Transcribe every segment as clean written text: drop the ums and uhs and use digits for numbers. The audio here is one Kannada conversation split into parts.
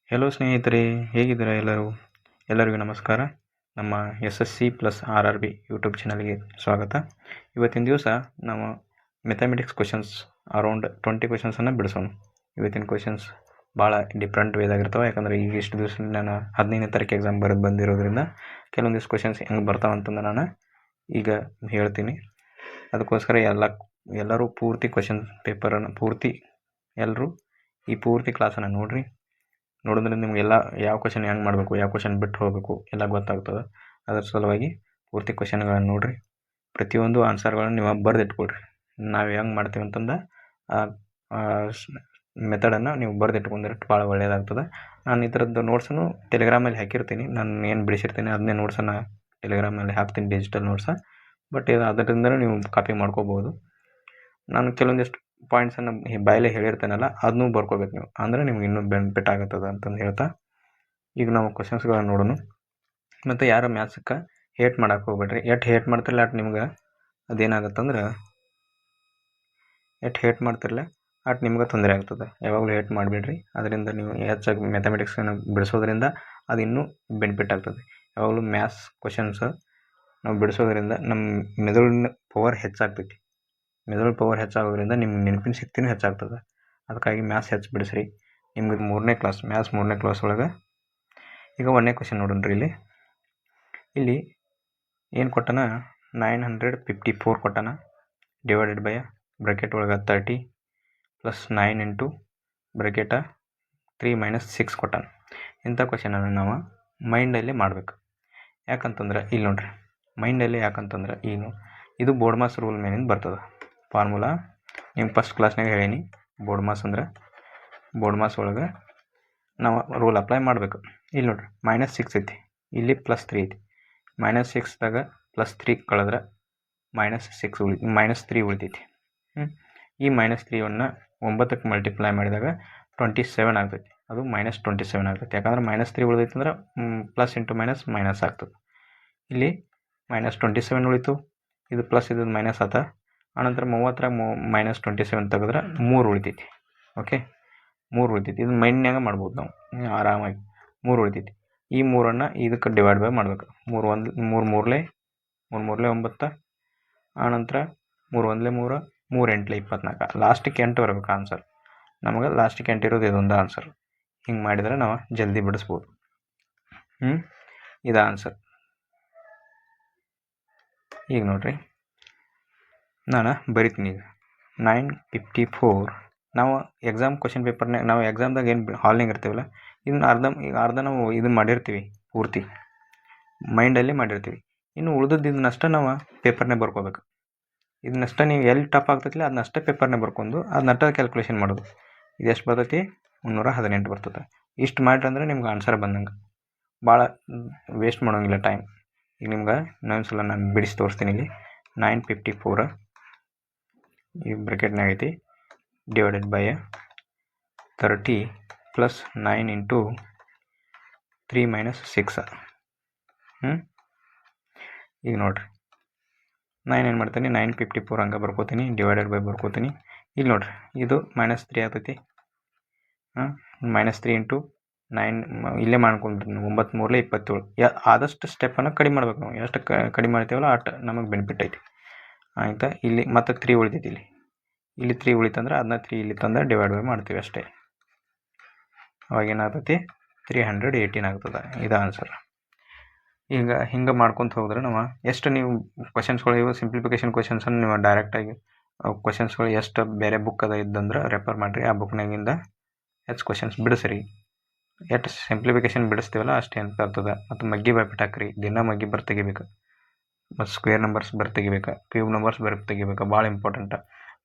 ಹೆಲೋ ಸ್ನೇಹಿತರೆ, ಹೇಗಿದ್ದೀರಾ ಎಲ್ಲರೂ? ಎಲ್ಲರಿಗೂ ನಮಸ್ಕಾರ. ನಮ್ಮ SSC ಪ್ಲಸ್ RRB ಯೂಟ್ಯೂಬ್ ಚಾನಲ್ಗೆ ಸ್ವಾಗತ. ಇವತ್ತಿನ ದಿವಸ ನಾವು ಮೆಥಮೆಟಿಕ್ಸ್ ಕ್ವಶನ್ಸ್ ಅರೌಂಡ್ 20 ಕ್ವಶನ್ಸನ್ನು ಬಿಡಿಸೋಣ. ಇವತ್ತಿನ ಕ್ವಶನ್ಸ್ ಭಾಳ ಡಿಫ್ರೆಂಟ್ ವೇದಾಗಿರ್ತವೆ. ಯಾಕಂದರೆ ಈಗ ಇಷ್ಟು ದಿವಸ ನಾನು 15ನೇ ತಾರೀಕು ಎಕ್ಸಾಮ್ ಬಂದಿರೋದ್ರಿಂದ ಕೆಲವೊಂದಿಷ್ಟು ಕ್ವಶನ್ಸ್ ಹೆಂಗೆ ಬರ್ತಾವೆ ಅಂತಂದು ನಾನು ಈಗ ಹೇಳ್ತೀನಿ. ಅದಕ್ಕೋಸ್ಕರ ಎಲ್ಲರೂ ಪೂರ್ತಿ ಕ್ವಶನ್ ಪೇಪರನ್ನು ಎಲ್ಲರೂ ಈ ಪೂರ್ತಿ ಕ್ಲಾಸನ್ನು ನೋಡಿದ್ರೆ ನಿಮ್ಗೆ ಯಾವ ಕ್ವಶನ್ ಹೆಂಗೆ ಮಾಡಬೇಕು, ಯಾವ ಕ್ವಶನ್ ಬಿಟ್ಟು ಹೋಗಬೇಕು ಎಲ್ಲ ಗೊತ್ತಾಗ್ತದೆ. ಅದರ ಸಲುವಾಗಿ ಪೂರ್ತಿ ಕ್ವಶನ್ಗಳನ್ನು ನೋಡಿರಿ. ಪ್ರತಿಯೊಂದು ಆನ್ಸರ್ಗಳನ್ನು ನೀವು ಬರೆದಿಟ್ಕೊಳ್ರಿ. ನಾವು ಹೆಂಗೆ ಮಾಡ್ತೀವಿ ಅಂತಂದು ಮೆಥಡನ್ನು ನೀವು ಬರೆದಿಟ್ಕೊಂಡ್ರೆ ಭಾಳ ಒಳ್ಳೆಯದಾಗ್ತದೆ. ನಾನು ಈ ಥರದ್ದು ನೋಟ್ಸನ್ನು ಟೆಲಿಗ್ರಾಮಲ್ಲಿ ಹಾಕಿರ್ತೀನಿ. ನಾನು ಏನು ಬಿಡಿಸಿರ್ತೀನಿ ಅದನ್ನೇ ನೋಟ್ಸನ್ನು ಟೆಲಿಗ್ರಾಮಲ್ಲಿ ಹಾಕ್ತೀನಿ, ಡಿಜಿಟಲ್ ನೋಟ್ಸ. ಬಟ್ ಅದರಿಂದ ನೀವು ಕಾಪಿ ಮಾಡ್ಕೋಬೋದು. ನಾನು ಕೆಲವೊಂದಿಷ್ಟು ಪಾಯಿಂಟ್ಸನ್ನು ಬಾಯಲ್ಲೇ ಹೇಳಿರ್ತೇನಲ್ಲ, ಅದನ್ನೂ ಬರ್ಕೋಬೇಕು ನೀವು. ಅಂದರೆ ನಿಮ್ಗೆ ಇನ್ನೂ ಬೆನಿಫಿಟ್ ಆಗುತ್ತದೆ ಅಂತಂದು ಹೇಳ್ತಾ ಈಗ ನಾವು ಕ್ವಶನ್ಸ್ಗಳನ್ನು ನೋಡೋಣ. ಮತ್ತು ಯಾರು ಮ್ಯಾಥ್ಸಕ್ಕೆ ಹೇಟ್ ಮಾಡೋಕೆ ಹೋಗ್ಬೇಡ್ರಿ. ಹೇಟ್ ಮಾಡ್ತಿರಲ್ಲ ನಿಮ್ಗೆ ಅದೇನಾಗುತ್ತಂದ್ರೆ ನಿಮ್ಗೆ ತೊಂದರೆ ಆಗ್ತದೆ. ಯಾವಾಗಲೂ ಹೇಟ್ ಮಾಡಿಬಿಡ್ರಿ. ಅದರಿಂದ ನೀವು ಹೆಚ್ಚಾಗಿ ಮ್ಯಾಥಮೆಟಿಕ್ಸನ್ನು ಬಿಡಿಸೋದ್ರಿಂದ ಅದು ಇನ್ನೂ ಬೆನಿಫಿಟ್ ಆಗ್ತದೆ. ಯಾವಾಗಲೂ ಮ್ಯಾಥ್ಸ್ ಕ್ವಶನ್ಸ್ ನಾವು ಬಿಡಿಸೋದ್ರಿಂದ ನಮ್ಮ ಮೆದುಳಿನ ಪವರ್ ಹೆಚ್ಚಾಗ್ತೈತಿ. ಮೆದುಳು ಪವರ್ ಹೆಚ್ಚಾಗೋದ್ರಿಂದ ನಿಮ್ಮ ನೆನಪಿನ ಶಕ್ತಿನೂ ಹೆಚ್ಚಾಗ್ತದೆ. ಅದಕ್ಕಾಗಿ ಮ್ಯಾಥ್ಸ್ ಹೆಚ್ಚು ಬಿಡಿಸ್ರಿ. ನಿಮ್ಗೆ ಮ್ಯಾಥ್ಸ್ 3ನೇ ಕ್ಲಾಸ್ ಒಳಗೆ ಈಗ 1ನೇ ಕ್ವಶನ್ ನೋಡೋಣ್ರಿ. ಇಲ್ಲಿ ಏನು ಕೊಟ್ಟನ, 954 ಕೊಟ್ಟನ, ಡಿವೈಡೆಡ್ ಬೈ ಬ್ರ್ಯಾಕೆಟ್ ಒಳಗೆ 30 ಪ್ಲಸ್ 9 ಇಂಟು ಬ್ರ್ಯಾಕೆಟ 3 ಮೈನಸ್ 6 ಕೊಟ್ಟನ. ಇಂಥ ಕ್ವಶನನ್ನು ನಾವು ಮೈಂಡಲ್ಲೇ ಮಾಡಬೇಕು. ಯಾಕಂತಂದ್ರೆ ಇಲ್ಲಿ ನೋಡ್ರಿ, ಮೈಂಡಲ್ಲೇ ಯಾಕಂತಂದ್ರೆ ಇದು ಬೋರ್ಡ್ ಮಾಸ್ ರೂಲ್ ಮೇಲಿಂದ ಬರ್ತದೆ. ಫಾರ್ಮುಲಾ ನಿಮ್ಗೆ ಫಸ್ಟ್ ಕ್ಲಾಸ್ನಾಗ ಹೇಳೀನಿ. ಬೋರ್ಡ್ ಮಾಸ್ ಒಳಗೆ ನಾವು ರೂಲ್ ಅಪ್ಲೈ ಮಾಡಬೇಕು. ಇಲ್ಲಿ ನೋಡ್ರಿ, -6 ಐತಿ, ಇಲ್ಲಿ +3 ಐತಿ. -6ದಾಗ +3 ಕಳೆದ್ರೆ -3 ಉಳಿತೈತಿ. ಈ -3ವನ್ನು 9ಕ್ಕೆ ಮಲ್ಟಿಪ್ಲೈ ಮಾಡಿದಾಗ 27 ಆಗ್ತೈತಿ. ಅದು -27 ಆಗ್ತೈತಿ. ಯಾಕಂದ್ರೆ -3 ಉಳಿದೈತಿ ಅಂದ್ರೆ ಪ್ಲಸ್ ಇಂಟು ಮೈನಸ್ ಆಗ್ತದೆ. ಇಲ್ಲಿ -27 ಉಳಿತು, ಇದು ಪ್ಲಸ್ ಇದು ಮೈನಸ್ ಆತ. ಆನಂತರ 30ರಾಗ -27 ತೆಗೆದ್ರೆ 3 ಉಳಿತೈತಿ. ಓಕೆ, 3 ಉಳಿತೈತಿ. ಇದು ಮೈಂಡ್ನಾಗ ಮಾಡ್ಬೋದು ನಾವು ಆರಾಮಾಗಿ. 3 ಉಳಿತೈತಿ. ಈ 3ಅನ್ನು ಇದಕ್ಕೆ ಡಿವೈಡ್ ಬೈ ಮಾಡ್ಬೇಕು. 3 ಮೂರಲೆ 9, ಆನಂತರ 3 1 3, 3 8 24. ಲಾಸ್ಟಿಗೆ 8 ಬರಬೇಕು ಆನ್ಸರ್. ನಮಗೆ ಲಾಸ್ಟಿಗೆ 8 ಇರೋದು ಇದೊಂದು ಆನ್ಸರ್. ಹಿಂಗೆ ಮಾಡಿದರೆ ನಾವು ಜಲ್ದಿ ಬಿಡಿಸ್ಬೋದು. ಇದು ಆನ್ಸರ್. ಈಗ ನೋಡ್ರಿ, ನಾನು ಬರಿತೀನಿ. ಈಗ 954 ನಾವು ಎಕ್ಸಾಮ್ ಕ್ವಶನ್ ಪೇಪರ್ನಾಗ ನಾವು ಎಕ್ಸಾಮ್ದಾಗ ಏನು ಹಾಲ್ನಾಗ ಇರ್ತೀವಲ್ಲ, ಅರ್ಧ ನಾವು ಇದನ್ನು ಮಾಡಿರ್ತೀವಿ, ಪೂರ್ತಿ ಮೈಂಡಲ್ಲಿ ಮಾಡಿರ್ತೀವಿ. ಇನ್ನು ಇದನ್ನಷ್ಟೇ ನಾವು ಪೇಪರ್ನಾಗ ಬರ್ಕೋಬೇಕು. ಇದನ್ನಷ್ಟೇ ನೀವು ಎಲ್ಲಿ ಟಫ್ ಆಗ್ತೈತಿಲ್ಲ ಅದನ್ನಷ್ಟೇ ಪೇಪರ್ನಾಗ ಬರ್ಕೊಂಡು ಅದನ್ನಷ್ಟೇ ಕ್ಯಾಲ್ಕುಲೇಷನ್ ಮಾಡೋದು. ಇದು ಎಷ್ಟು ಬರ್ತೈತಿ? 318 ಬರ್ತದೆ. ಇಷ್ಟು ಮಾಡ್ರಿ ಅಂದರೆ ನಿಮ್ಗೆ ಆನ್ಸರ್ ಬಂದಂಗೆ. ಭಾಳ ವೇಸ್ಟ್ ಮಾಡೋಂಗಿಲ್ಲ ಟೈಮ್. ಈಗ ನಿಮ್ಗೆ ಇನ್ನೊಂದ್ಸಲ ನಾನು ಬಿಡಿಸಿ ತೋರಿಸ್ತೀನಿ. ಇಲ್ಲಿ 954 ಈ ಬ್ರ್ಯಾಕೆಟ್ನಾಗ ಐತಿ, divided by 30 plus 9 into 3 minus 6. ಈಗ ನೋಡ್ರಿ, ನಾನು ಏನು ಮಾಡ್ತೀನಿ, 954 ಹಂಗೆ ಬರ್ಕೋತೀನಿ, ಡಿವೈಡೆಡ್ ಬೈ ಬರ್ಕೋತೀನಿ. ಇಲ್ಲಿ ನೋಡ್ರಿ, ಇದು -3 ಆಗ್ತೈತಿ. -3 ಇಂಟು 9 ಇಲ್ಲೇ ಮಾಡ್ಕೊಂಡ್ರಿ. 9 3 27. ಆದಷ್ಟು ಸ್ಟೆಪ್ಪನ್ನು ಕಡಿಮೆ ಮಾಡ್ಬೇಕು ನಾವು. ಎಷ್ಟು ಕಡಿಮೆ ಮಾಡ್ತೀವಲ್ಲ ಅಷ್ಟು ನಮಗೆ ಬೆನಿಫಿಟ್ ಐತಿ. ಆಯಿತಾ? ಇಲ್ಲಿ ಮತ್ತೆ 3 ಉಳಿತೈತಿ. ಇಲ್ಲಿ 3 ಉಳಿತಂದ್ರೆ ಅದನ್ನ 3 ಇಲ್ಲಿ ತಂದು ಡಿವೈಡ್ ಬೈ ಮಾಡ್ತೀವಿ ಅಷ್ಟೇ. ಅವಾಗ ಏನಾಗ್ತೈತಿ? 318 ಆಗ್ತದೆ. ಇದು ಆನ್ಸರ್. ಈಗ ಹಿಂಗೆ ಮಾಡ್ಕೊತ ಹೋದ್ರೆ ನಾವು ಎಷ್ಟು ನೀವು ಕ್ವಶನ್ಸ್ಗಳು ಇವು ಸಿಂಪ್ಲಿಫಿಕೇಶನ್ ಕ್ವಶನ್ಸನ್ನು ನೀವು ಡೈರೆಕ್ಟಾಗಿ ಕ್ವಶನ್ಸ್ಗಳು ಎಷ್ಟು ಬೇರೆ ಬುಕ್ ಅದ ಇದ್ದಂದ್ರೆ ರೆಫರ್ ಮಾಡಿರಿ. ಆ ಬುಕ್ನಾಗಿಂದ ಹೆಚ್ಚು ಕ್ವಶನ್ಸ್ ಬಿಡಿಸ್ರಿ. ಎಷ್ಟು ಸಿಂಪ್ಲಿಫಿಕೇಶನ್ ಬಿಡಿಸ್ತೀವಲ್ಲ ಅಷ್ಟು ಆಗ್ತದೆ. ಮತ್ತು ಮಗ್ಗಿ ಬರ್ಬಿಟ್ಟು ಹಾಕ್ರಿ. ದಿನ ಮಗ್ಗಿ ಬರ್ ತೆಗಿಬೇಕು. ಮತ್ತು ಸ್ಕ್ವೇರ್ ನಂಬರ್ಸ್ ಬರ್ ತೆಗಿಬೇಕು, ಕ್ಯೂಬ್ ನಂಬರ್ಸ್ ಬರ್ ತೆಗಿಬೇಕು. ಭಾಳ ಇಂಪಾರ್ಟೆಂಟ್.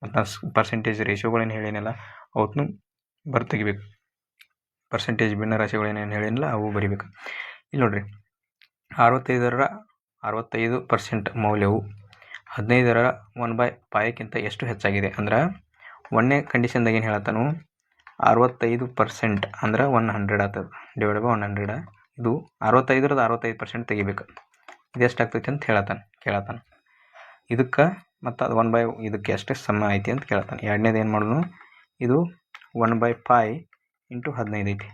ಮತ್ತು ಪರ್ಸೆಂಟೇಜ್ ರೇಷಿಯೋಗಳೇನು ಹೇಳಿನಲ್ಲ ಅವತ್ತೂ ಬರ್ ತೆಗಿಬೇಕು. ಪರ್ಸೆಂಟೇಜ್ ಭಿನ್ನ ರಾಶಿಗಳೇನೇನು ಹೇಳಿನಲ್ಲ ಅವು ಬರಿಬೇಕು. ಇಲ್ಲಿ ನೋಡಿರಿ, 65% ಮೌಲ್ಯವು 15ರ 1/5ಕ್ಕಿಂತ ಎಷ್ಟು ಹೆಚ್ಚಾಗಿದೆ ಅಂದ್ರೆ 1ನೇ ಕಂಡೀಷನ್ದಾಗ ಏನು ಹೇಳತ್ತಾನು, 65% ಅಂದ್ರೆ 100 ಆಗ್ತದೆ. Divide by 100. ಇದು 65ರದ 65% ತೆಗಿಬೇಕು. ಇದು ಎಷ್ಟಾಗ್ತೈತಿ ಅಂತ ಕೇಳತ್ತಾನೆ. ಇದಕ್ಕೆ ಮತ್ತು ಅದು 1/5 ಇದಕ್ಕೆ ಎಷ್ಟೇ ಸಮ ಐತಿ ಅಂತ ಕೇಳತ್ತಾನೆ. ಎರಡನೇದು ಏನು ಮಾಡೋದು, ಇದು 1/5 ಇಂಟು 15 ಐತಿ.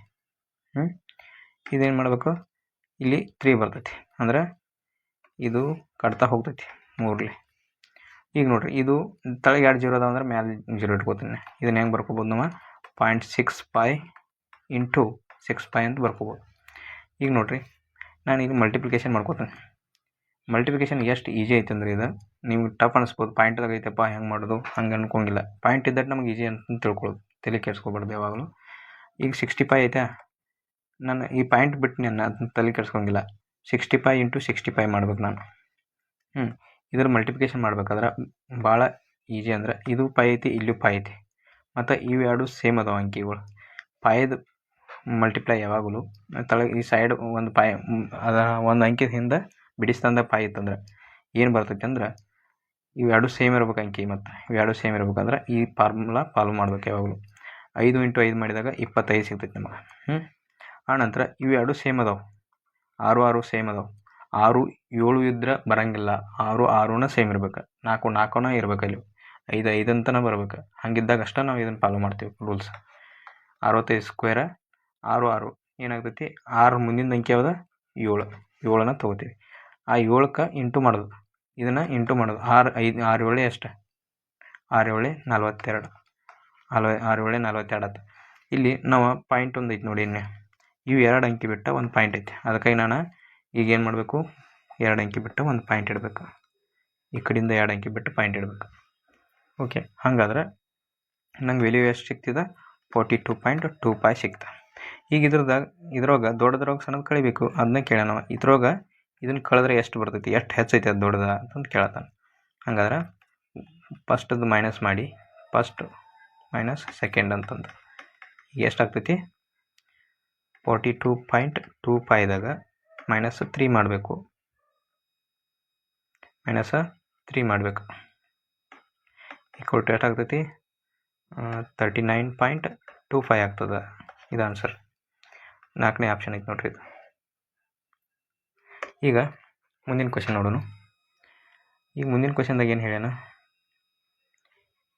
ಇದೇನು ಮಾಡಬೇಕು, ಇಲ್ಲಿ 3 ಬರ್ತೈತಿ, ಅಂದ್ರೆ ಇದು ಕಟ್ತಾ ಹೋಗ್ತೈತಿ 3. ಈಗ ನೋಡಿರಿ, ಇದು ತಳಗೆ 2 0 ಅದಾವ ಅಂದ್ರೆ ಮ್ಯಾಲೆ 0 ಇಟ್ಕೋತೀನಿ. ಇದನ್ನು ಹೆಂಗೆ ಬರ್ಕೋಬೋದು ನಾವು, 0.65 ಇಂಟು 6π ಅಂತ ಬರ್ಕೋಬೋದು. ಈಗ ನೋಡಿರಿ, ನಾನು ಈಗ ಮಲ್ಟಿಪ್ಲಿಕೇಶನ್ ಮಾಡ್ಕೋತೀನಿ. ಮಲ್ಟಿಪ್ಲಿಕೇಶನ್ ಎಷ್ಟು ಈಜಿ ಐತೆ ಅಂದ್ರೆ ಇದು ನಿಮ್ಗೆ ಟಫ್ ಅನಿಸ್ಬೋದು, ಪಾಯಿಂಟ್ದಾಗ ಐತೆಪ್ಪ ಹೆಂಗೆ ಮಾಡೋದು ಹಂಗೆ ಅನ್ಕೊಂಗಿಲ್ಲ. ಪಾಯಿಂಟ್ ಇದ್ದರೆ ನಮ್ಗೆ ಈಜಿ ಅಂತ ತಿಳ್ಕೊಳ್ಳೋದು, ತಲೆ ಕೆಡ್ಸ್ಕೊಬಾರ್ದು ಯಾವಾಗಲೂ. ಈಗ 65 ಐತೆ, ನಾನು ಈ ಪಾಯಿಂಟ್ ಬಿಟ್ಟು ನಾನು ಅದನ್ನ ತಲೆ ಕೆಡ್ಸ್ಕೊಂಗಿಲ್ಲ. 65 ಇಂಟು 65 ಮಾಡ್ಬೇಕು ನಾನು. ಇದ್ರ ಮಲ್ಟಿಪ್ಲಿಕೇಶನ್ ಮಾಡ್ಬೇಕಾದ್ರೆ ಭಾಳ ಈಜಿ ಅಂದ್ರೆ ಇದು ಪೈ ಐತಿ, ಇಲ್ಲೂ ಪೈ ಐತಿ, ಮತ್ತು ಇವು ಎರಡು ಸೇಮ್ ಅದಾವ ಅಂಕಿಗಳು. ಪಾಯದ ಮಲ್ಟಿಪ್ಲೈ ಯಾವಾಗಲೂ ತಳಗೆ ಈ ಸೈಡ್ ಒಂದು ಪಾಯ ಅದ ಒಂದು ಅಂಕಿ ಹಿಂದೆ ಬಿಡಿಸ್ತಂದ ಪಾಯಿ ಇತ್ತಂದ್ರೆ ಏನು ಬರ್ತೈತಿ ಅಂದ್ರೆ ಇವೆರಡು ಸೇಮ್ ಇರ್ಬೇಕು ಅಂಕಿ, ಮತ್ತು ಇವೆರಡು ಸೇಮ್ ಇರ್ಬೇಕಂದ್ರೆ ಈ ಫಾರ್ಮುಲಾ ಫಾಲೋ ಮಾಡ್ಬೇಕು ಯಾವಾಗಲೂ. 5 ಇಂಟು 5 ಮಾಡಿದಾಗ 25 ಸಿಗ್ತೈತಿ ನಮಗೆ. ಆನಂತರ ಇವೆರಡು ಸೇಮ್ ಅದಾವೆ, 6 6 ಸೇಮ್ ಅದಾವೆ. 6 7 ಇದ್ರೆ ಬರೋಂಗಿಲ್ಲ, 6 6ನ ಸೇಮ್ ಇರ್ಬೇಕು, 4 4ನ ಇರ್ಬೇಕು, ಅಲ್ಲಿ 5 5 ಅಂತಲೇ ಬರ್ಬೇಕು. ಹಂಗಿದ್ದಾಗ ಅಷ್ಟೇ ನಾವು ಇದನ್ನು ಫಾಲೋ ಮಾಡ್ತೀವಿ ರೂಲ್ಸ್. 65 ಸ್ಕ್ವೇರ 6 6 ಏನಾಗ್ತೈತಿ, 6 ಮುಂದಿನ ಅಂಕಿ ಯಾವ್ದು 7, 7ನ ತೊಗೋತೀವಿ. ಆ 7ಕ್ಕೆ ಇಂಟು ಮಾಡೋದು, ಇದನ್ನು ಇಂಟು ಮಾಡೋದು. 6 5 6 7 ಎಷ್ಟು, 6 7 42, 6 7 42 ಆಯ್ತು. ಇಲ್ಲಿ ನಾವು ಪಾಯಿಂಟ್ ಒಂದು ಐತಿ ನೋಡಿ, ಇನ್ನೇ ಇವು 2 ಅಂಕಿ ಬಿಟ್ಟು ಒಂದು ಪಾಯಿಂಟ್ ಐತಿ. ಅದಕ್ಕಾಗಿ ನಾನು ಈಗ ಏನು ಮಾಡಬೇಕು, 2 ಅಂಕಿ ಬಿಟ್ಟು ಒಂದು ಪಾಯಿಂಟ್ ಇಡಬೇಕು, ಈ ಕಡೆಯಿಂದ 2 ಅಂಕಿ ಬಿಟ್ಟು ಪಾಯಿಂಟ್ ಇಡಬೇಕು. ಓಕೆ, ಹಾಗಾದ್ರೆ ನಂಗೆ ವ್ಯಾಲ್ಯೂ ಎಷ್ಟು ಸಿಗ್ತಿದೆ, 42.25 ಸಿಗ್ತದೆ. ಈಗ ಇದ್ರೊಳಗೆ ದೊಡ್ಡದ್ರೊಳಗೆ ಸಣ್ಣದು ಕಳಿಬೇಕು, ಅದನ್ನ ಕೇಳೋಣ. ಇದ್ರೊಳಗೆ ಇದನ್ನು ಕಳೆದ್ರೆ ಎಷ್ಟು ಬರ್ತೈತಿ, ಎಷ್ಟು ಹೆಚ್ಚೈತೆ ಅದು ದೊಡ್ಡದ ಅಂತಂದು ಕೇಳತ್ತಾನೆ. ಹಂಗಾದ್ರೆ ಫಸ್ಟದು ಮೈನಸ್ ಮಾಡಿ, ಫಸ್ಟ್ ಮೈನಸ್ ಸೆಕೆಂಡ್ ಅಂತಂದು ಎಷ್ಟಾಗ್ತೈತಿ, 42.25ದಾಗ -3 ಮಾಡಬೇಕು, -3 ಮಾಡಬೇಕು, ಈಕ್ವಲ್ ಟು ಎಷ್ಟಾಗ್ತೈತಿ 39.25 ಆಗ್ತದೆ. ಇದು ಆನ್ಸರ್. 4ನೇ ಆಪ್ಷನ್ ಐತೆ ನೋಡ್ರಿ ಇದು. ಈಗ ಮುಂದಿನ ಕ್ವಶನ್ ನೋಡೋಣ. ಈಗ ಮುಂದಿನ ಕ್ವಶನ್ದಾಗ ಏನು ಹೇಳ್ಯಾನ,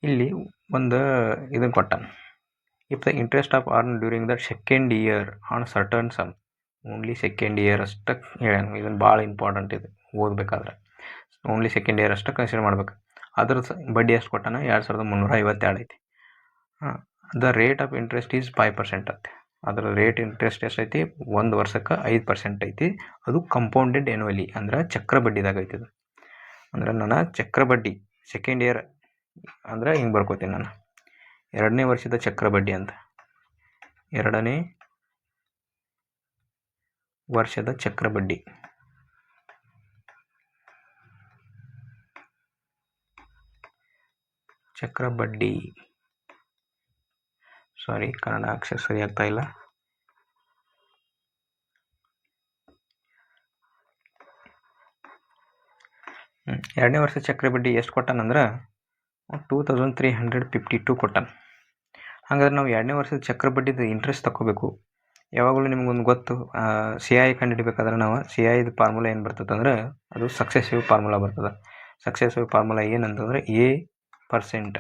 ಇಲ್ಲಿ ಒಂದು ಇದನ್ನು ಕೊಟ್ಟಾನ. If the interest of earn during the second year on certain some, only second year ಅಷ್ಟಕ್ಕೆ ಹೇಳ್ಯಾನ. ಇದನ್ನು ಭಾಳ ಇಂಪಾರ್ಟೆಂಟ್ ಇದು ಓದಬೇಕಾದ್ರೆ. ಓನ್ಲಿ ಸೆಕೆಂಡ್ ಇಯರ್ ಅಷ್ಟಕ್ಕೆ ಕನ್ಸಿಡರ್ ಮಾಡ್ಬೇಕು. ಅದ್ರ ಬಡ್ಡಿ ಎಷ್ಟು ಕೊಟ್ಟಾನ, 2352 ಐತಿ. The rate of interest is 5% ಐತಿ. ಅದರ ರೇಟ್ ಇಂಟ್ರೆಸ್ಟ್ ಎಷ್ಟೈತಿ, 1 ವರ್ಷಕ್ಕೆ 5% ಐತಿ. ಅದು ಕಂಪೌಂಡೆಡ್ ಎನ್ಯುವಲಿ, ಅಂದ್ರೆ ಚಕ್ರ ಬಡ್ಡಿದಾಗ ಐತಿ. ಅದು ಅಂದ್ರೆ ನಾನು ಚಕ್ರ ಬಡ್ಡಿ ಸೆಕೆಂಡ್ ಇಯರ್ ಅಂದ್ರೆ ಹಿಂಗೆ ಬರ್ಕೋತೀನಿ ನಾನು, 2ನೇ ವರ್ಷದ ಚಕ್ರ ಬಡ್ಡಿ ಅಂತ. 2ನೇ ವರ್ಷದ ಚಕ್ರ ಬಡ್ಡಿ, ಸಾರಿ ಕನ್ನಡ ಅಕ್ಷರ ಸರಿ ಆಗ್ತಾ ಇಲ್ಲ. ಎರಡನೇ ವರ್ಷದ ಚಕ್ರ ಬಡ್ಡಿ ಎಷ್ಟು ಕೊಟ್ಟಾನಂದ್ರೆ 2352 ಕೊಟ್ಟಾನ. ಹಾಗಾದ್ರೆ ನಾವು 2ನೇ ವರ್ಷದ ಚಕ್ರ ಬಡ್ಡಿದು ಇಂಟ್ರೆಸ್ಟ್ ತಗೋಬೇಕು. ಯಾವಾಗಲೂ ನಿಮ್ಗೊಂದು ಗೊತ್ತು, CI ಕಂಡುಹಿಡಿಬೇಕಾದ್ರೆ ನಾವು CIದು ಫಾರ್ಮುಲಾ ಏನು ಬರ್ತದೆ ಅಂದ್ರೆ ಅದು ಸಕ್ಸೆಸಿವ್ ಫಾರ್ಮುಲಾ ಬರ್ತದೆ. ಸಕ್ಸೆಸಿವ್ ಫಾರ್ಮುಲಾ ಏನಂತಂದರೆ A%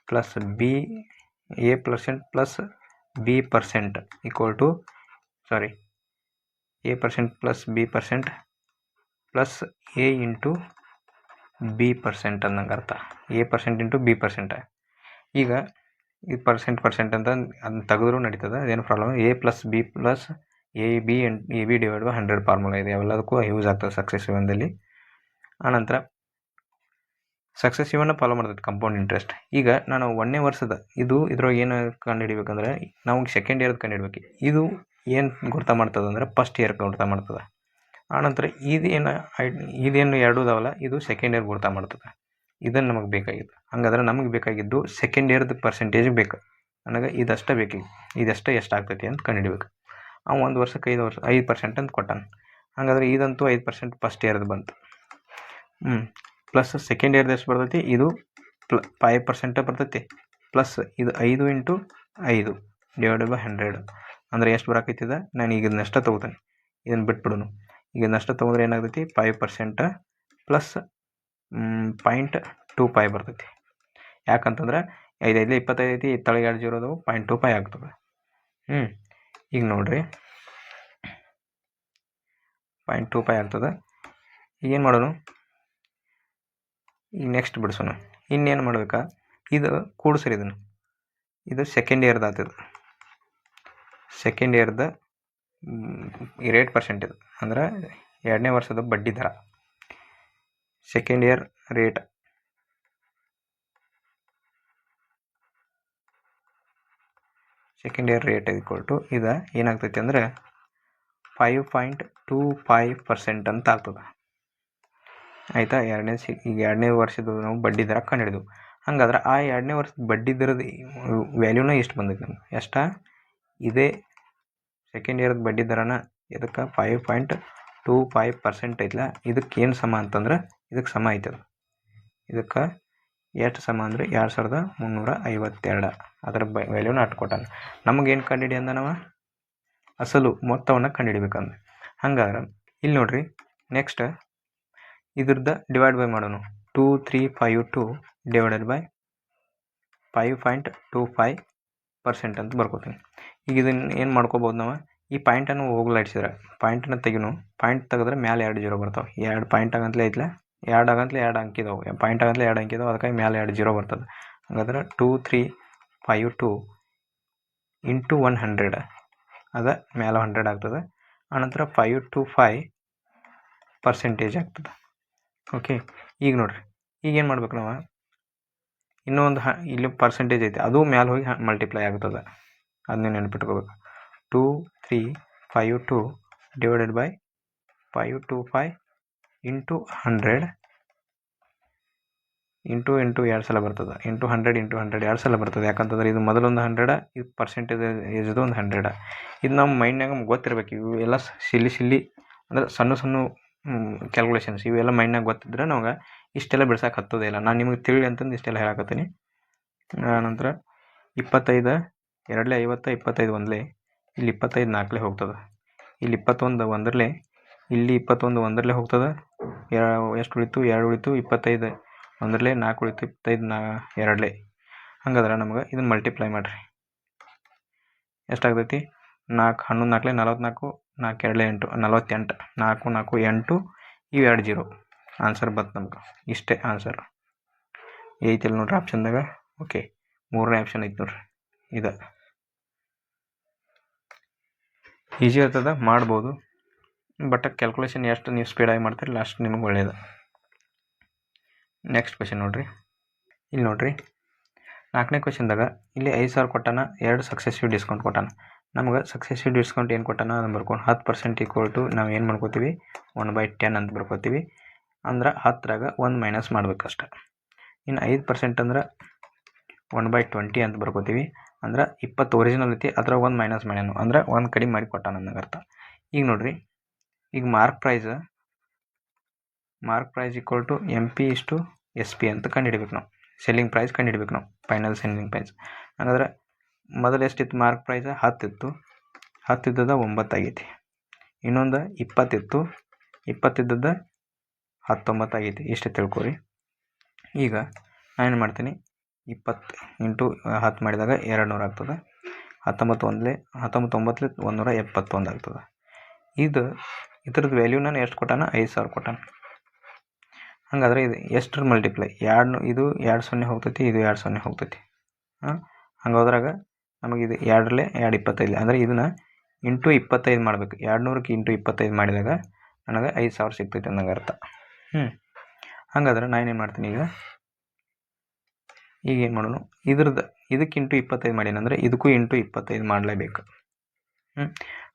plus A% plus B% equal to A% plus B% plus A into B% ಅನ್ನಂಗೆ ಅರ್ಥ. A% into B%. ಈಗ ಈ ಪರ್ಸೆಂಟ್ ಅಂತ ಅದನ್ನ ತೆಗೆದ್ರೂ ನಡೀತದೆ, ಅದೇನು problem. A plus B plus AB divide by 100 formula ಇದೆ, ಅವೆಲ್ಲದಕ್ಕೂ ಯೂಸ್ ಆಗ್ತದೆ ಸಕ್ಸೆಸಿವ್ ಅಂದಲ್ಲಿ. ಆನಂತರ ಸಕ್ಸೆಸಿವನ್ನು ಫಾಲೋ ಮಾಡ್ತೈತೆ ಕಂಪೌಂಡ್ ಇಂಟ್ರೆಸ್ಟ್. ಈಗ ನಾನು 1ನೇ ವರ್ಷದ ಇದ್ರೊಳಗೆ ಏನು ಕಂಡುಹಿಡಿಬೇಕಂದ್ರೆ ನಾವು ಸೆಕೆಂಡ್ ಇಯರ್ದು ಕಂಡುಹಿಡ್ಬೇಕು. ಇದು ಏನು ಗುರ್ತ ಮಾಡ್ತದೆ ಅಂದ್ರೆ ಫಸ್ಟ್ ಇಯರ್ ಗುರ್ತ ಮಾಡ್ತದೆ. ಆನಂತರ ಇದೇನು ಎರಡು ಇದಾವಲ್ಲ, ಇದು ಸೆಕೆಂಡ್ ಇಯರ್ ಗುರ್ತ ಮಾಡ್ತದೆ. ಇದನ್ನು ನಮಗೆ ಬೇಕಾಗಿತ್ತು. ಹಾಗಾದ್ರೆ ನಮಗೆ ಬೇಕಾಗಿದ್ದು ಸೆಕೆಂಡ್ ಇಯರ್ದು ಪರ್ಸೆಂಟೇಜ್ ಬೇಕು. ನನಗೆ ಇದಷ್ಟೇ ಬೇಕಿತ್ತು, ಇದಷ್ಟೇ ಎಷ್ಟಾಗ್ತೈತಿ ಅಂತ ಕಂಡುಹಿಡ್ಬೇಕು. ಅವ್ನು 1 ವರ್ಷಕ್ಕೆ 5% ಅಂತ ಕೊಟ್ಟಾನ. ಹಾಗಾದ್ರೆ ಇದಂತೂ 5% ಫಸ್ಟ್ ಇಯರ್ದು ಬಂತು. ಪ್ಲಸ್ ಸೆಕೆಂಡ್ ಇಯರ್ದು ಎಷ್ಟು ಬರ್ತೈತಿ, ಇದು 5% ಬರ್ತೈತಿ. ಪ್ಲಸ್ ಇದು 5 ಇಂಟು 5 ಡಿವೈಡ್ ಬೈ 100 ಅಂದರೆ ಎಷ್ಟು ಬರಾಕೈತಿದೆ. ನಾನು ಈಗ ಇದನ್ನಷ್ಟೇ ತೊಗೋತೀನಿ, ಇದನ್ನು ಬಿಟ್ಬಿಡೋನು. ಈಗ ಇದನ್ನಷ್ಟೇ ತೊಗೊಂಡ್ರೆ ಏನಾಗ್ತೈತಿ, 5% ಪ್ಲಸ್ 0.25 ಬರ್ತೈತಿ. ಯಾಕಂತಂದ್ರೆ 5 5 25 ಐತಿ, ತಳಗೆ 2 0 ಅದಾವು, 0.25 ಆಗ್ತದೆ. ಈಗ ನೋಡಿರಿ, 0.25 ಆಗ್ತದೆ. ಈಗೇನು ಮಾಡೋಣ, ಈಗ ನೆಕ್ಸ್ಟ್ ಬಿಡಿಸೋಣ. ಇನ್ನೇನು ಮಾಡ್ಬೇಕಾ, ಇದು ಕೂಡಿಸ್ರಿ, ಇದು ಸೆಕೆಂಡ್ ಇಯರ್ದು ಆಗ್ತದೆ. ಸೆಕೆಂಡ್ ಇಯರ್ದ ರೇಟ್ ಪರ್ಸೆಂಟೇಜ್ ಅಂದ್ರೆ 2ನೇ ವರ್ಷದ ಬಡ್ಡಿ ದರ. Second year rate equal to ಇದು ಏನಾಗ್ತೈತಿ ಅಂದರೆ 5.25% ಅಂತ ಆಗ್ತದೆ. ಆಯಿತಾ. ಈಗ 2ನೇ ವರ್ಷದ ನಾವು ಬಡ್ಡಿ ದರ ಕಂಡುಹಿಡಿದು, ಹಂಗಾದ್ರೆ ಆ 2ನೇ ವರ್ಷದ ಬಡ್ಡಿ ದರದ ವ್ಯಾಲ್ಯೂನ ಎಷ್ಟು ಬಂದೈತಿ ನಮ್ಗೆ, ಎಷ್ಟ ಇದೇ ಸೆಕೆಂಡ್ ಇಯರ್ದ ಬಡ್ಡಿ ದರನ ಇದಕ್ಕೆ 5.25% ಐತಲ್ಲ, ಇದಕ್ಕೆ ಏನು ಸಮ ಅಂತಂದ್ರೆ ಇದಕ್ಕೆ ಸಮ ಐತದ. ಇದಕ್ಕೆ ಎಷ್ಟು ಸಮ ಅಂದರೆ 2352. ಅದರ ವ್ಯಾಲ್ಯೂನ ಅಟ್ಕೊಟ್ಟಾನ. ನಮಗೇನು ಕಂಡುಹಿಡಿ ಅಂದ ನಾವು ಅಸಲು ಮೊತ್ತವನ್ನು ಕಂಡುಹಿಡಿಬೇಕಂದ್ರೆ. ಹಂಗಾದ್ರೆ ಇಲ್ಲಿ ನೋಡ್ರಿ, ನೆಕ್ಸ್ಟ್ ಇದ್ರದ್ದು ಡಿವೈಡ್ ಬೈ ಮಾಡೋಣ. 2352 ಡಿವೈಡೆಡ್ ಬೈ 5.25% ಅಂತ ಬರ್ಕೋತೀನಿ. ಈಗ ಇದನ್ನು ಏನು ಮಾಡ್ಕೋಬೋದು ನಾವು, ಈ ಪಾಯಿಂಟನ್ನು ಹೋಗ್ಲಾಡಿಸಿದ್ರೆ ಪಾಯಿಂಟನ್ನು ತೆಗಿನು, ಪಾಯಿಂಟ್ ತೆಗೆದ್ರೆ ಮ್ಯಾಲೆ 2 0 ಬರ್ತಾವೆ. 2 ಪಾಯಿಂಟ್ ಆಗಂತಲೇ ಐತಲ್ಲ, 2 ಆಗಂತಲೇ 2 ಅಂಕಿ ಇದಾವೆ, ಪಾಯಿಂಟ್ ಆಗಂತಲೇ 2 ಅಂಕಿ ಇದಾವೆ, ಅದಕ್ಕಾಗಿ ಮ್ಯಾಲೆ 2 0 ಬರ್ತದೆ. ಹಾಗಾದ್ರೆ 2352 ಇಂಟು 100 ಅದ ಮ್ಯಾಲೆ 100 ಆಗ್ತದೆ. ಆನಂತರ 525% ಆಗ್ತದೆ. ಓಕೆ. ಈಗ ನೋಡ್ರಿ, ಈಗೇನು ಮಾಡ್ಬೇಕು ನಾವು, ಇನ್ನೊಂದು ಇಲ್ಲಿ ಪರ್ಸೆಂಟೇಜ್ ಐತೆ, ಅದು ಮ್ಯಾಲೆ ಹೋಗಿ ಮಲ್ಟಿಪ್ಲೈ ಆಗ್ತದೆ. ಅದನ್ನೇ ನೆನಪಿಟ್ಕೋಬೇಕು. 2352 ಡಿವೈಡೆಡ್ ಬೈ 525 ಇಂಟು 100 ಇಂಟು 2 ಸಲ ಬರ್ತದೆ. ಇಂಟು 100 2 ಸಲ ಬರ್ತದೆ. ಯಾಕಂತಂದ್ರೆ ಇದು ಮೊದಲೊಂದು 100, ಇದು ಪರ್ಸೆಂಟೇಜ್ ಇದು ಒಂದು 100. ಇದು ನಮ್ಮ ಮೈಂಡ್ನಾಗ ಗೊತ್ತಿರ್ಬೇಕು. ಇವು ಎಲ್ಲ ಸಿಲ್ಲಿ ಅಂದ್ರೆ ಸಣ್ಣ ಕ್ಯಾಲ್ಕುಲೇಷನ್ಸ್ ಇವೆಲ್ಲ ಮೈಂಡ್ನಾಗ ಗೊತ್ತಿದ್ರೆ ನಮ್ಗೆ ಇಷ್ಟೆಲ್ಲ ಬಿಡ್ಸಕ್ಕೆ ಹತ್ತೋದೇ ಇಲ್ಲ. ನಾನು ನಿಮಗೆ ತಿಳಿ ಅಂತಂದು ಇಷ್ಟೆಲ್ಲ ಹೇಳಕತ್ತೀನಿ. ನಂತರ 25 2 50, 25 1 ಇಲ್ಲಿ 25 4 ಹೋಗ್ತದೆ. ಇಲ್ಲಿ 21 1 ಇಲ್ಲಿ 21 1 ಹೋಗ್ತದೆ. ಎಷ್ಟು ಉಳಿತು, 2 ಉಳಿತು. 25 1 4 ಉಳಿತು. 25 2. ಹಂಗಾದ್ರೆ ನಮ್ಗೆ ಇದನ್ನು ಮಲ್ಟಿಪ್ಲೈ ಮಾಡಿರಿ, ಎಷ್ಟಾಗ್ತೈತಿ, 4 11 4 44, 4 2 8 48, 4 4 8, ಇವು 2 0. ಆನ್ಸರ್ ಬಂತು ನಮ್ಗೆ. ಇಷ್ಟೇ ಆನ್ಸರ್ ಐತಿಲ್ಲ ನೋಡ್ರಿ ಆಪ್ಷನ್ದಾಗ. ಓಕೆ, 3ನೇ ಆಪ್ಷನ್ ಐತಿ ನೋಡ್ರಿ, ಇದು ಈಸಿ ಇರ್ತದೆ, ಮಾಡ್ಬೋದು. ಬಟ್ ಕ್ಯಾಲ್ಕುಲೇಷನ್ ಎಷ್ಟು ನೀವು ಸ್ಪೀಡಾಗಿ ಮಾಡ್ತೀರಲ್ಲ ಅಷ್ಟು ನಿಮಗೆ ಒಳ್ಳೆಯದು. ನೆಕ್ಸ್ಟ್ ಕ್ವೆಶನ್ ನೋಡ್ರಿ. ಇಲ್ಲಿ ನೋಡ್ರಿ, 4ನೇ ಕ್ವೆಶನ್ದಾಗ ಇಲ್ಲಿ 5000 ಕೊಟ್ಟಾನ, 2 ಸಕ್ಸೆಸಿವ್ ಡಿಸ್ಕೌಂಟ್ ಕೊಟ್ಟಾನ. ನಮ್ಗೆ ಸಕ್ಸೆಸಿವ್ ಡಿಸ್ಕೌಂಟ್ ಏನು ಕೊಟ್ಟಾನ ಅದನ್ನು ಬರ್ಕೊಂಡು 10% ಈಕ್ವಲ್ ಟು ನಾವು ಏನು ಮಾಡ್ಕೋತೀವಿ, 1/10 ಅಂತ ಬರ್ಕೋತೀವಿ. ಅಂದ್ರೆ 10ರಾಗ 1 ಮೈನಸ್ ಮಾಡ್ಬೇಕಷ್ಟೆ. ಇನ್ನು 5% ಅಂದ್ರೆ 1/20 ಅಂತ ಬರ್ಕೋತೀವಿ. ಅಂದ್ರೆ 20 ಒರಿಜಿನಲ್ ಐತಿ, ಅದ್ರಾಗ 1 ಮೈನಸ್ ಮಾಡ್ಯಾನು, ಅಂದ್ರೆ 1 ಕಡಿಮೆ ಮಾಡಿ ಕೊಟ್ಟಾನ ಅನ್ನೋ ಅರ್ಥ. ಈಗ ನೋಡ್ರಿ, ಈಗ mark price equal to MP ಇಷ್ಟು SP ಅಂತ ಕಂಡುಹಿಡ್ಬೇಕು ನಾವು. ಸೆಲ್ಲಿಂಗ್ ಪ್ರೈಸ್ ಕಂಡುಹಿಡ್ಬೇಕು ನಾವು, ಫೈನಲ್ ಸೆಲ್ಲಿಂಗ್ ಪ್ರೈಸ್. ಹಾಗಾದ್ರೆ ಮೊದಲು ಎಷ್ಟಿತ್ತು ಮಾರ್ಕ್ ಪ್ರೈಸ್, 10 ಇತ್ತು. 10 ಇದ್ದದ 9 ಆಗೈತಿ. ಇನ್ನೊಂದು 20 ಇತ್ತು, 20 ಇದ್ದದ 19 ಆಗೈತಿ. ಇಷ್ಟೇ ತಿಳ್ಕೊರಿ. ಈಗ ನಾನೇನು ಮಾಡ್ತೀನಿ, 20 ಇಂಟು 10 ಮಾಡಿದಾಗ 200 ಆಗ್ತದೆ. 19 9 171 ಆಗ್ತದೆ. ಇದ್ರದ್ದು ವ್ಯಾಲ್ಯೂ ನಾನು ಎಷ್ಟು ಕೊಟ್ಟಾನ, 5000 ಕೊಟ್ಟಾನ. ಹಾಗಾದ್ರೆ ಇದು ಎಷ್ಟರ ಮಲ್ಟಿಪ್ಲೈ, ಇದು 2 0 ಹೋಗ್ತೈತಿ, ಇದು 2 0 ಹೋಗ್ತೈತಿ. ಹಂಗೋದ್ರಾಗ ನಮಗೆ ಇದು 2 25, ಅಂದರೆ ಇದನ್ನು ಇಂಟು 25 ಮಾಡಬೇಕು. 200ಕ್ಕೆ ಇಂಟು 25 ಮಾಡಿದಾಗ ನನಗೆ 5000 ಸಿಗ್ತೈತೆ ಅನ್ನಂಗೆ ಅರ್ಥ. ಹಾಗಾದ್ರೆ ನಾನೇನು ಮಾಡ್ತೀನಿ, ಈಗ ಏನು ಮಾಡೋಣ, ಇದಕ್ಕೆ ಇಂಟು 25 ಮಾಡೀನಂದರೆ ಇದಕ್ಕೂ ಇಂಟು 25 ಮಾಡಲೇಬೇಕು.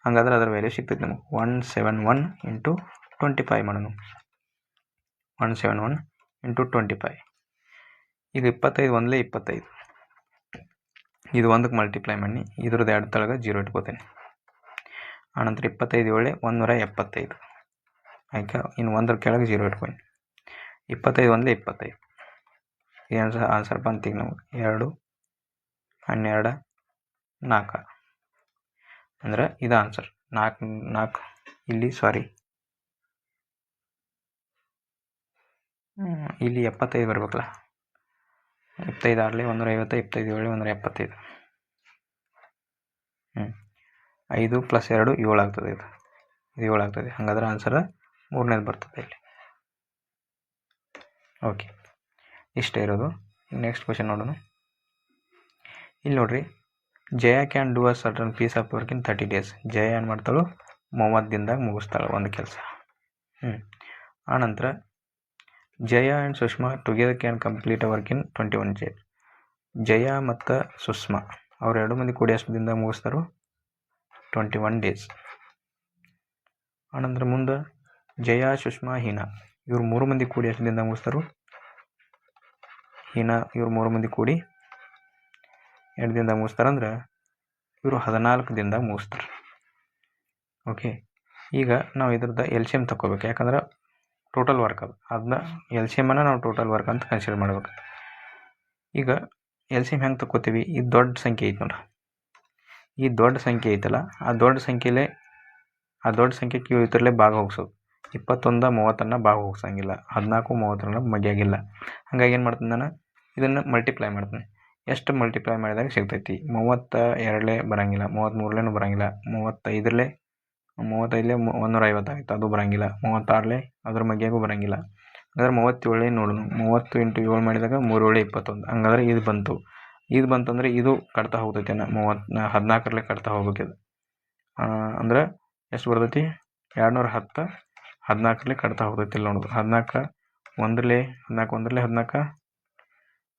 ಹಾಗಾದ್ರೆ ಅದರ ವ್ಯಾಲ್ಯೂ ಸಿಗ್ತೈತೆ ನಮಗೆ 171 ಇಂಟು 25 ಮಾಡೋಣ. 171 ಇಂಟು 25. ಈಗ 25 1 25, ಇದು 1ಕ್ಕೆ ಮಲ್ಟಿಪ್ಲೈ ಮಾಡಿ ಇದ್ರದ್ದು 2 ತಳಗ 0 ಇಟ್ಕೋತೇನೆ. ಆನಂತರ 25 7 175. ಆಯ್ತಾ, ಇನ್ನು 1ರ ಕೆಳಗೆ 0 ಇಟ್ಕೊಂಡು 25 1 25. ಏನು ಆನ್ಸರ್ ಬಂತೀಗ ನಮಗೆ 2 12 4. ಅಂದ್ರೆ ಇದು ಆನ್ಸರ್ 4 ಇಲ್ಲಿ ಇಲ್ಲಿ 75 ಬರ್ಬೇಕಲ್ಲ. 25 ಆಡಲಿ 150, 25 7 175. 5 + 2 7 ಆಗ್ತದೆ. ಇದು 7 ಆಗ್ತದೆ. ಹಾಗಾದ್ರೆ ಆನ್ಸರ್ 3ನೇದು ಬರ್ತದೆ ಇಲ್ಲಿ. ಓಕೆ, ಇಷ್ಟೇ ಇರೋದು. ನೆಕ್ಸ್ಟ್ ಕ್ವೆಶನ್ ನೋಡೋಣ. ಇಲ್ಲಿ ನೋಡ್ರಿ, Jaya can do a certain piece of work in 30 days. Jaya ಏನು ಮಾಡ್ತಾಳು, 30 ದಿನದಾಗ ಮುಗಿಸ್ತಾಳೆ ಒಂದು ಕೆಲಸ. ಆನಂತರ Jaya and Sushma together can complete a work in 21 days. Jaya ಮತ್ತು ಸುಷ್ಮಾ ಅವ್ರು 2 ಮಂದಿ ಕೂಡಿ ಎಷ್ಟು ದಿನದಾಗ ಮುಗಿಸ್ತಾರೋ, 21 days. ಆನಂತರ ಮುಂದೆ ಜಯ, ಸುಷ್ಮಾ, ಹೀನಾ ಇವ್ರು 3 ಮಂದಿ ಕೂಡಿ ಎಷ್ಟು ದಿನದಾಗ ಮುಗಿಸ್ತಾರೋ, ಹೀನಾ ಇವ್ರು 3 ಮಂದಿ ಕೂಡಿ 2 ದಿನದಾಗ ಮುಗಿಸ್ತಾರಂದ್ರೆ ಇವರು 14 ದಿನದಾಗ ಮುಗಿಸ್ತಾರೆ. ಓಕೆ, ಈಗ ನಾವು ಇದ್ರದ್ದು LCM ತಗೋಬೇಕು, ಯಾಕಂದ್ರೆ ಟೋಟಲ್ ವರ್ಕ್ ಅದನ್ನ LCMನ್ನು ನಾವು ಟೋಟಲ್ ವರ್ಕ್ ಅಂತ ಕನ್ಸಿಡರ್ ಮಾಡ್ಬೇಕು. ಈಗ LCM ಹೆಂಗೆ ತಗೋತೀವಿ, ಈ ದೊಡ್ಡ ಸಂಖ್ಯೆ ಐತೆ ನೋಡ್ರಿ, ಈ ದೊಡ್ಡ ಸಂಖ್ಯೆ ಐತಲ್ಲ, ಆ ದೊಡ್ಡ ಸಂಖ್ಯೆಗೆ ಇದರಲ್ಲೇ ಭಾಗ ಹೋಗ್ಸೋದು. 21 30 ಭಾಗ ಹೋಗ್ಸಂಗಿಲ್ಲ, 14 30 ಮಗಿಯಾಗಿಲ್ಲ. ಹಾಗಾಗಿ ಏನು ಮಾಡ್ತೀನಿ ನಾನು, ಇದನ್ನು ಮಲ್ಟಿಪ್ಲೈ ಮಾಡ್ತೀನಿ. ಎಷ್ಟು ಮಲ್ಟಿಪ್ಲೈ ಮಾಡಿದಾಗ ಸಿಗ್ತೈತಿ, 32 ಬರೋಂಗಿಲ್ಲ, 33 ಬರೋಂಗಿಲ್ಲ, 35 150 ಆಗುತ್ತೆ, ಅದು ಬರೋಂಗಿಲ್ಲ, 36 ಅದ್ರ ಮಗ್ಗಿಯಾಗೂ ಬರೋಂಗಿಲ್ಲ. ಹಂಗಾದ್ರೆ 37 ನೋಡೋಣ, 30 × 7 ಮಾಡಿದಾಗ 3 7 21. ಹಂಗಾದ್ರೆ ಇದು ಬಂತಂದ್ರೆ ಇದು ಕಟ್ತಾ ಹೋಗ್ತೈತಿ, 14 ಕಟ್ತಾ ಹೋಗ್ಬೇಕಿದು. ಅಂದ್ರೆ ಎಷ್ಟು ಬರ್ತೈತಿ, 210 14 ಕಟ್ತಾ ಹೋಗ್ತೈತಿ. ಇಲ್ಲಿ ನೋಡೋದು 14 1 14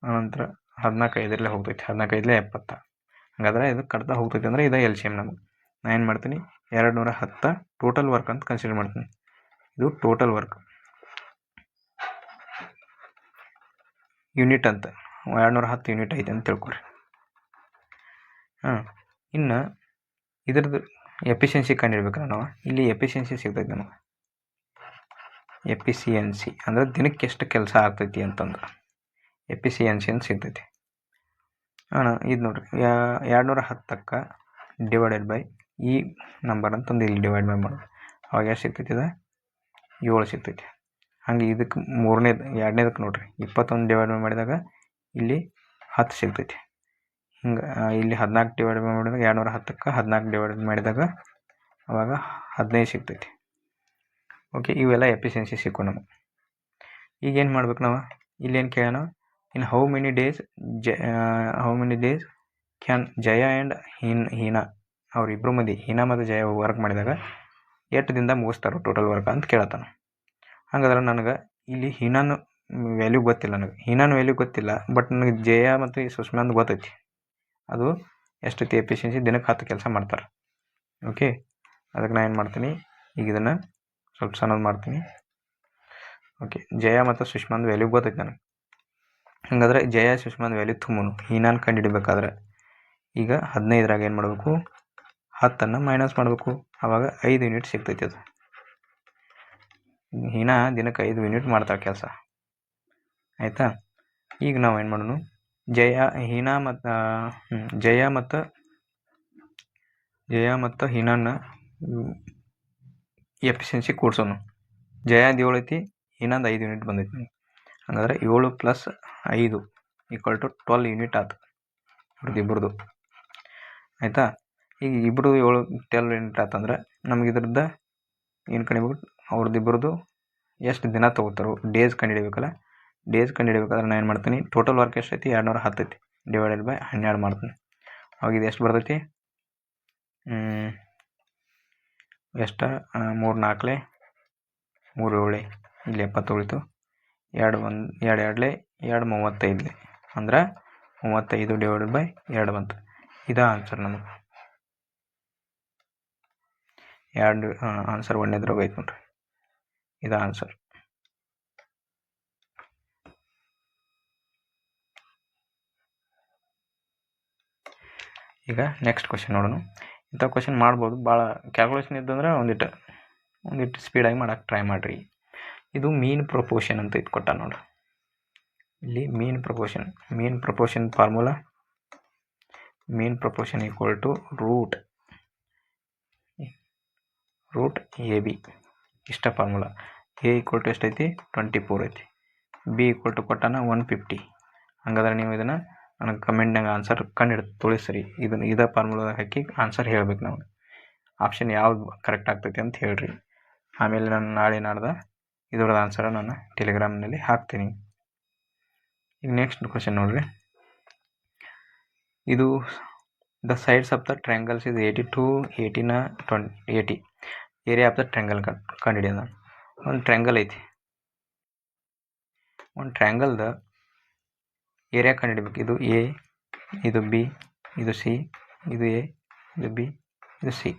ಆನಂತರ 14 5 ಹೋಗ್ತೈತಿ, 14 5 70. ಹಾಗಾದ್ರೆ ಇದು ಕಟ್ತಾ ಹೋಗ್ತೈತಿ ಅಂದರೆ ಇದು LCM ನಮಗೆ. ನಾನು ಏನು ಮಾಡ್ತೀನಿ, 210 ಟೋಟಲ್ ವರ್ಕ್ ಅಂತ ಕನ್ಸಿಡರ್ ಮಾಡ್ತೀನಿ. ಇದು ಟೋಟಲ್ ವರ್ಕ್ ಯೂನಿಟ್ ಅಂತ 210 ಯೂನಿಟ್ ಐತೆ ಅಂತ ತಿಳ್ಕೊರಿ. ಇನ್ನು ಇದ್ರದ್ದು ಎಫಿಷಿಯನ್ಸಿ ಕಂಡಿಡ್ಬೇಕಲ್ಲ ನಾವು. ಇಲ್ಲಿ ಎಫಿಷಿಯನ್ಸಿ ಸಿಗ್ತೈತಿ ನಮಗೆ. ಎಫಿಷಿಯನ್ಸಿ ಅಂದರೆ ದಿನಕ್ಕೆ ಎಷ್ಟು ಕೆಲಸ ಆಗ್ತೈತಿ ಅಂತಂದ್ರೆ ಎಫಿಷಿಯನ್ಸಿ ಅಂತ ಸಿಗ್ತೈತಿ. ಇದು ನೋಡ್ರಿ, 210ಕ್ಕೆ ಡಿವೈಡೆಡ್ ಬೈ ಈ ನಂಬರ್ ಅಂತಂದು ಇಲ್ಲಿ ಡಿವೈಡ್ ಬೈ ಮಾಡೋದು. ಅವಾಗ ಎಷ್ಟು ಸಿಗ್ತೈತಿ, ಇದು 7 ಸಿಗ್ತೈತಿ. ಹಂಗೆ ಇದಕ್ಕೆ 2ನೇದಕ್ಕೆ ನೋಡ್ರಿ, 21 ಡಿವೈಡ್ ಬೈ ಮಾಡಿದಾಗ ಇಲ್ಲಿ 10 ಸಿಗ್ತೈತಿ. ಹಿಂಗೆ ಇಲ್ಲಿ 14 ಡಿವೈಡ್ ಬೈ ಮಾಡಿದಾಗ 210ಕ್ಕೆ 14 ಡಿವೈಡ್ ಮಾಡಿದಾಗ ಅವಾಗ 15 ಸಿಗ್ತೈತಿ. ಓಕೆ, ಇವೆಲ್ಲ ಎಫಿಷಿಯನ್ಸಿ ಸಿಕ್ಕು ನಮಗೆ. ಈಗೇನು ಮಾಡ್ಬೇಕು ನಾವು, ಇಲ್ಲೇನು ಕೇಳೋಣ, in how many days can Jaya and Heena ಅವರಿಬ್ಬರು ಮಂದಿ, ಹೀನಾ ಮತ್ತು ಜಯ ವರ್ಕ್ ಮಾಡಿದಾಗ ಎಷ್ಟು ದಿನದಾಗ ಮುಗಿಸ್ತಾರೋ ಟೋಟಲ್ ವರ್ಕ್ ಅಂತ ಕೇಳತ್ತಾನ. ಹಾಗಾದ್ರೆ ನನಗೆ ಇಲ್ಲಿ ಹೀನಾನು ವ್ಯಾಲ್ಯೂ ಗೊತ್ತಿಲ್ಲ, ಬಟ್ ನನಗೆ ಜಯ ಮತ್ತು ಈ ಸುಷ್ಮಾಂದು ಗೊತ್ತೈತಿ. ಅದು ಎಷ್ಟೈತಿ ಎಫಿಷಿಯನ್ಸಿ, ದಿನಕ್ಕೆ 10 ಕೆಲಸ ಮಾಡ್ತಾರೆ. ಓಕೆ, ಅದಕ್ಕೆ ನಾನು ಏನು ಮಾಡ್ತೀನಿ, ಈಗ ಇದನ್ನು ಸ್ವಲ್ಪ ಸಣ್ಣದು ಮಾಡ್ತೀನಿ. ಓಕೆ, ಜಯ ಮತ್ತು ಸುಷ್ಮಾಂದು ವ್ಯಾಲ್ಯೂ ಗೊತ್ತೈತಿ ನನಗೆ. ಹಾಗಾದ್ರೆ ಜಯ ಸುಷ್ಮಾಂದು ವ್ಯಾಲ್ಯೂ ತುಂಬನು ಹೀನಾನ್ ಕಂಡು ಹಿಡಿಬೇಕಾದ್ರೆ ಈಗ 15ರಾಗ ಏನು ಮಾಡಬೇಕು, 10 ಮೈನಸ್ ಮಾಡಬೇಕು. ಆವಾಗ 5 ಯೂನಿಟ್ ಸಿಗ್ತೈತಿ. ಅದು ಹೀನಾ ದಿನಕ್ಕೆ 5 ಯೂನಿಟ್ ಮಾಡ್ತಾಳೆ ಕೆಲಸ. ಆಯಿತಾ, ಈಗ ನಾವು ಏನು ಮಾಡೋಣ, ಜಯ ಮತ್ತು ಹೀನಾನ ಎಫಿಷಿಯನ್ಸಿ ಕೂಡ್ಸೋಣ. ಜಯದ 7 ಐತಿ, ಹೀನಾಂದು 5 ಯೂನಿಟ್ ಬಂದೈತಿ. ಹಾಗಾದ್ರೆ 7 + 5 = 12 ಯೂನಿಟ್ ಆಯ್ತು ಅವ್ರದ್ದು ಇಬ್ಬರದು. ಆಯಿತಾ, ಈಗ ಇಬ್ಬರು 12 ಯೂನಿಟ್ ಆತಂದ್ರೆ ನಮ್ಗೆ ಇದ್ರದ್ದು ಏನು ಕಂಡಿಬೇಕು, ಅವ್ರದ್ದು ಇಬ್ಬರದು ಎಷ್ಟು ದಿನ ತೊಗೋತಾರೋ ಡೇಸ್ ಕಂಡುಹಿಡಿಬೇಕಲ್ಲ. ಡೇಸ್ ಕಂಡುಹಿಡಿಬೇಕಾದ್ರೆ ನಾನು ಏನು ಮಾಡ್ತೀನಿ, ಟೋಟಲ್ ವರ್ಕ್ ಎಷ್ಟೈತಿ, 210 ಐತಿ, ಡಿವೈಡೆಡ್ ಬೈ 12 ಮಾಡ್ತೀನಿ. ಅವಾಗ ಇದು ಎಷ್ಟು ಬರ್ತೈತಿ, ಎಷ್ಟು 3 4 3 7 ಇಲ್ಲಿ 70 ಉಳಿತು, 2 2 35 ಅಂದ್ರೆ 35 ಡಿವೈಡೆಡ್ ಬೈ 2 ಬಂತು. ಇದಾ ಆನ್ಸರ್ ನಮಗೆ. ಆನ್ಸರ್ 1ನೇದ್ರಾಗ ಐತೆ ನೋಡ್ರಿ, ಇದಾ ಆನ್ಸರ್. ಈಗ ನೆಕ್ಸ್ಟ್ ಕ್ವೆಶನ್ ನೋಡೋಣ. ಇಂಥ ಕ್ವೆಶನ್ ಮಾಡ್ಬೋದು, ಭಾಳ ಕ್ಯಾಲ್ಕುಲೇಷನ್ ಇದ್ದಂದ್ರೆ ಒಂದಿಟ್ಟು ಸ್ಪೀಡಾಗಿ ಮಾಡೋಕ್ಕೆ ಟ್ರೈ ಮಾಡಿರಿ. ಇದು ಮೀನ್ ಪ್ರಪೋರ್ಷನ್ ಅಂತ ಇದು ಕೊಟ್ಟ ನೋಡ್ರಿ. ಇಲ್ಲಿ mean proportion formula, mean proportion equal to root AB. ಇಷ್ಟ ಫಾರ್ಮುಲಾ. A = ಎಷ್ಟೈತಿ, 24 ಐತಿ. B = ಕೊಟ್ಟಾನ 150. ಹಂಗಾದ್ರೆ ನೀವು ಇದನ್ನು ನನಗೆ ಕಮೆಂಟ್ನಾಗ ಆನ್ಸರ್ ತೋರಿಸ್ರಿ. ಇದೇ ಫಾರ್ಮುಲಾದಾಗ ಹಾಕಿ ಆನ್ಸರ್ ಹೇಳ್ಬೇಕು ನಾವು. ಆಪ್ಷನ್ ಯಾವ್ದು ಕರೆಕ್ಟ್ ಆಗ್ತೈತಿ ಅಂತ ಹೇಳ್ರಿ. ಆಮೇಲೆ ನಾನು ನಾಳೆ ನಾಡ್ದು ಇದ್ರದ್ದು ಆನ್ಸರ ನಾನು ಟೆಲಿಗ್ರಾಮ್ನಲ್ಲಿ ಹಾಕ್ತೀನಿ. ಈಗ ನೆಕ್ಸ್ಟ್ ಕ್ವಶನ್ ನೋಡ್ರಿ. ಇದು the sides of the triangles ಇದು 82, 18, 80. ಏರಿಯಾ ಆಫ್ ದ ಟ್ರ್ಯಾಂಗಲ್ ಕಂಡಿಡಿಯೋಣ. ಒಂದು ಟ್ರ್ಯಾಂಗಲ್ ಐತಿ. ಒಂದು ಟ್ರ್ಯಾಂಗಲ್ದ ಏರಿಯಾ ಕಂಡುಹಿಡಿಬೇಕು. ಇದು ಎ, ಇದು ಬಿ, ಇದು ಸಿ, ಇದು ಎ, ಇದು ಬಿ, ಇದು ಸಿ.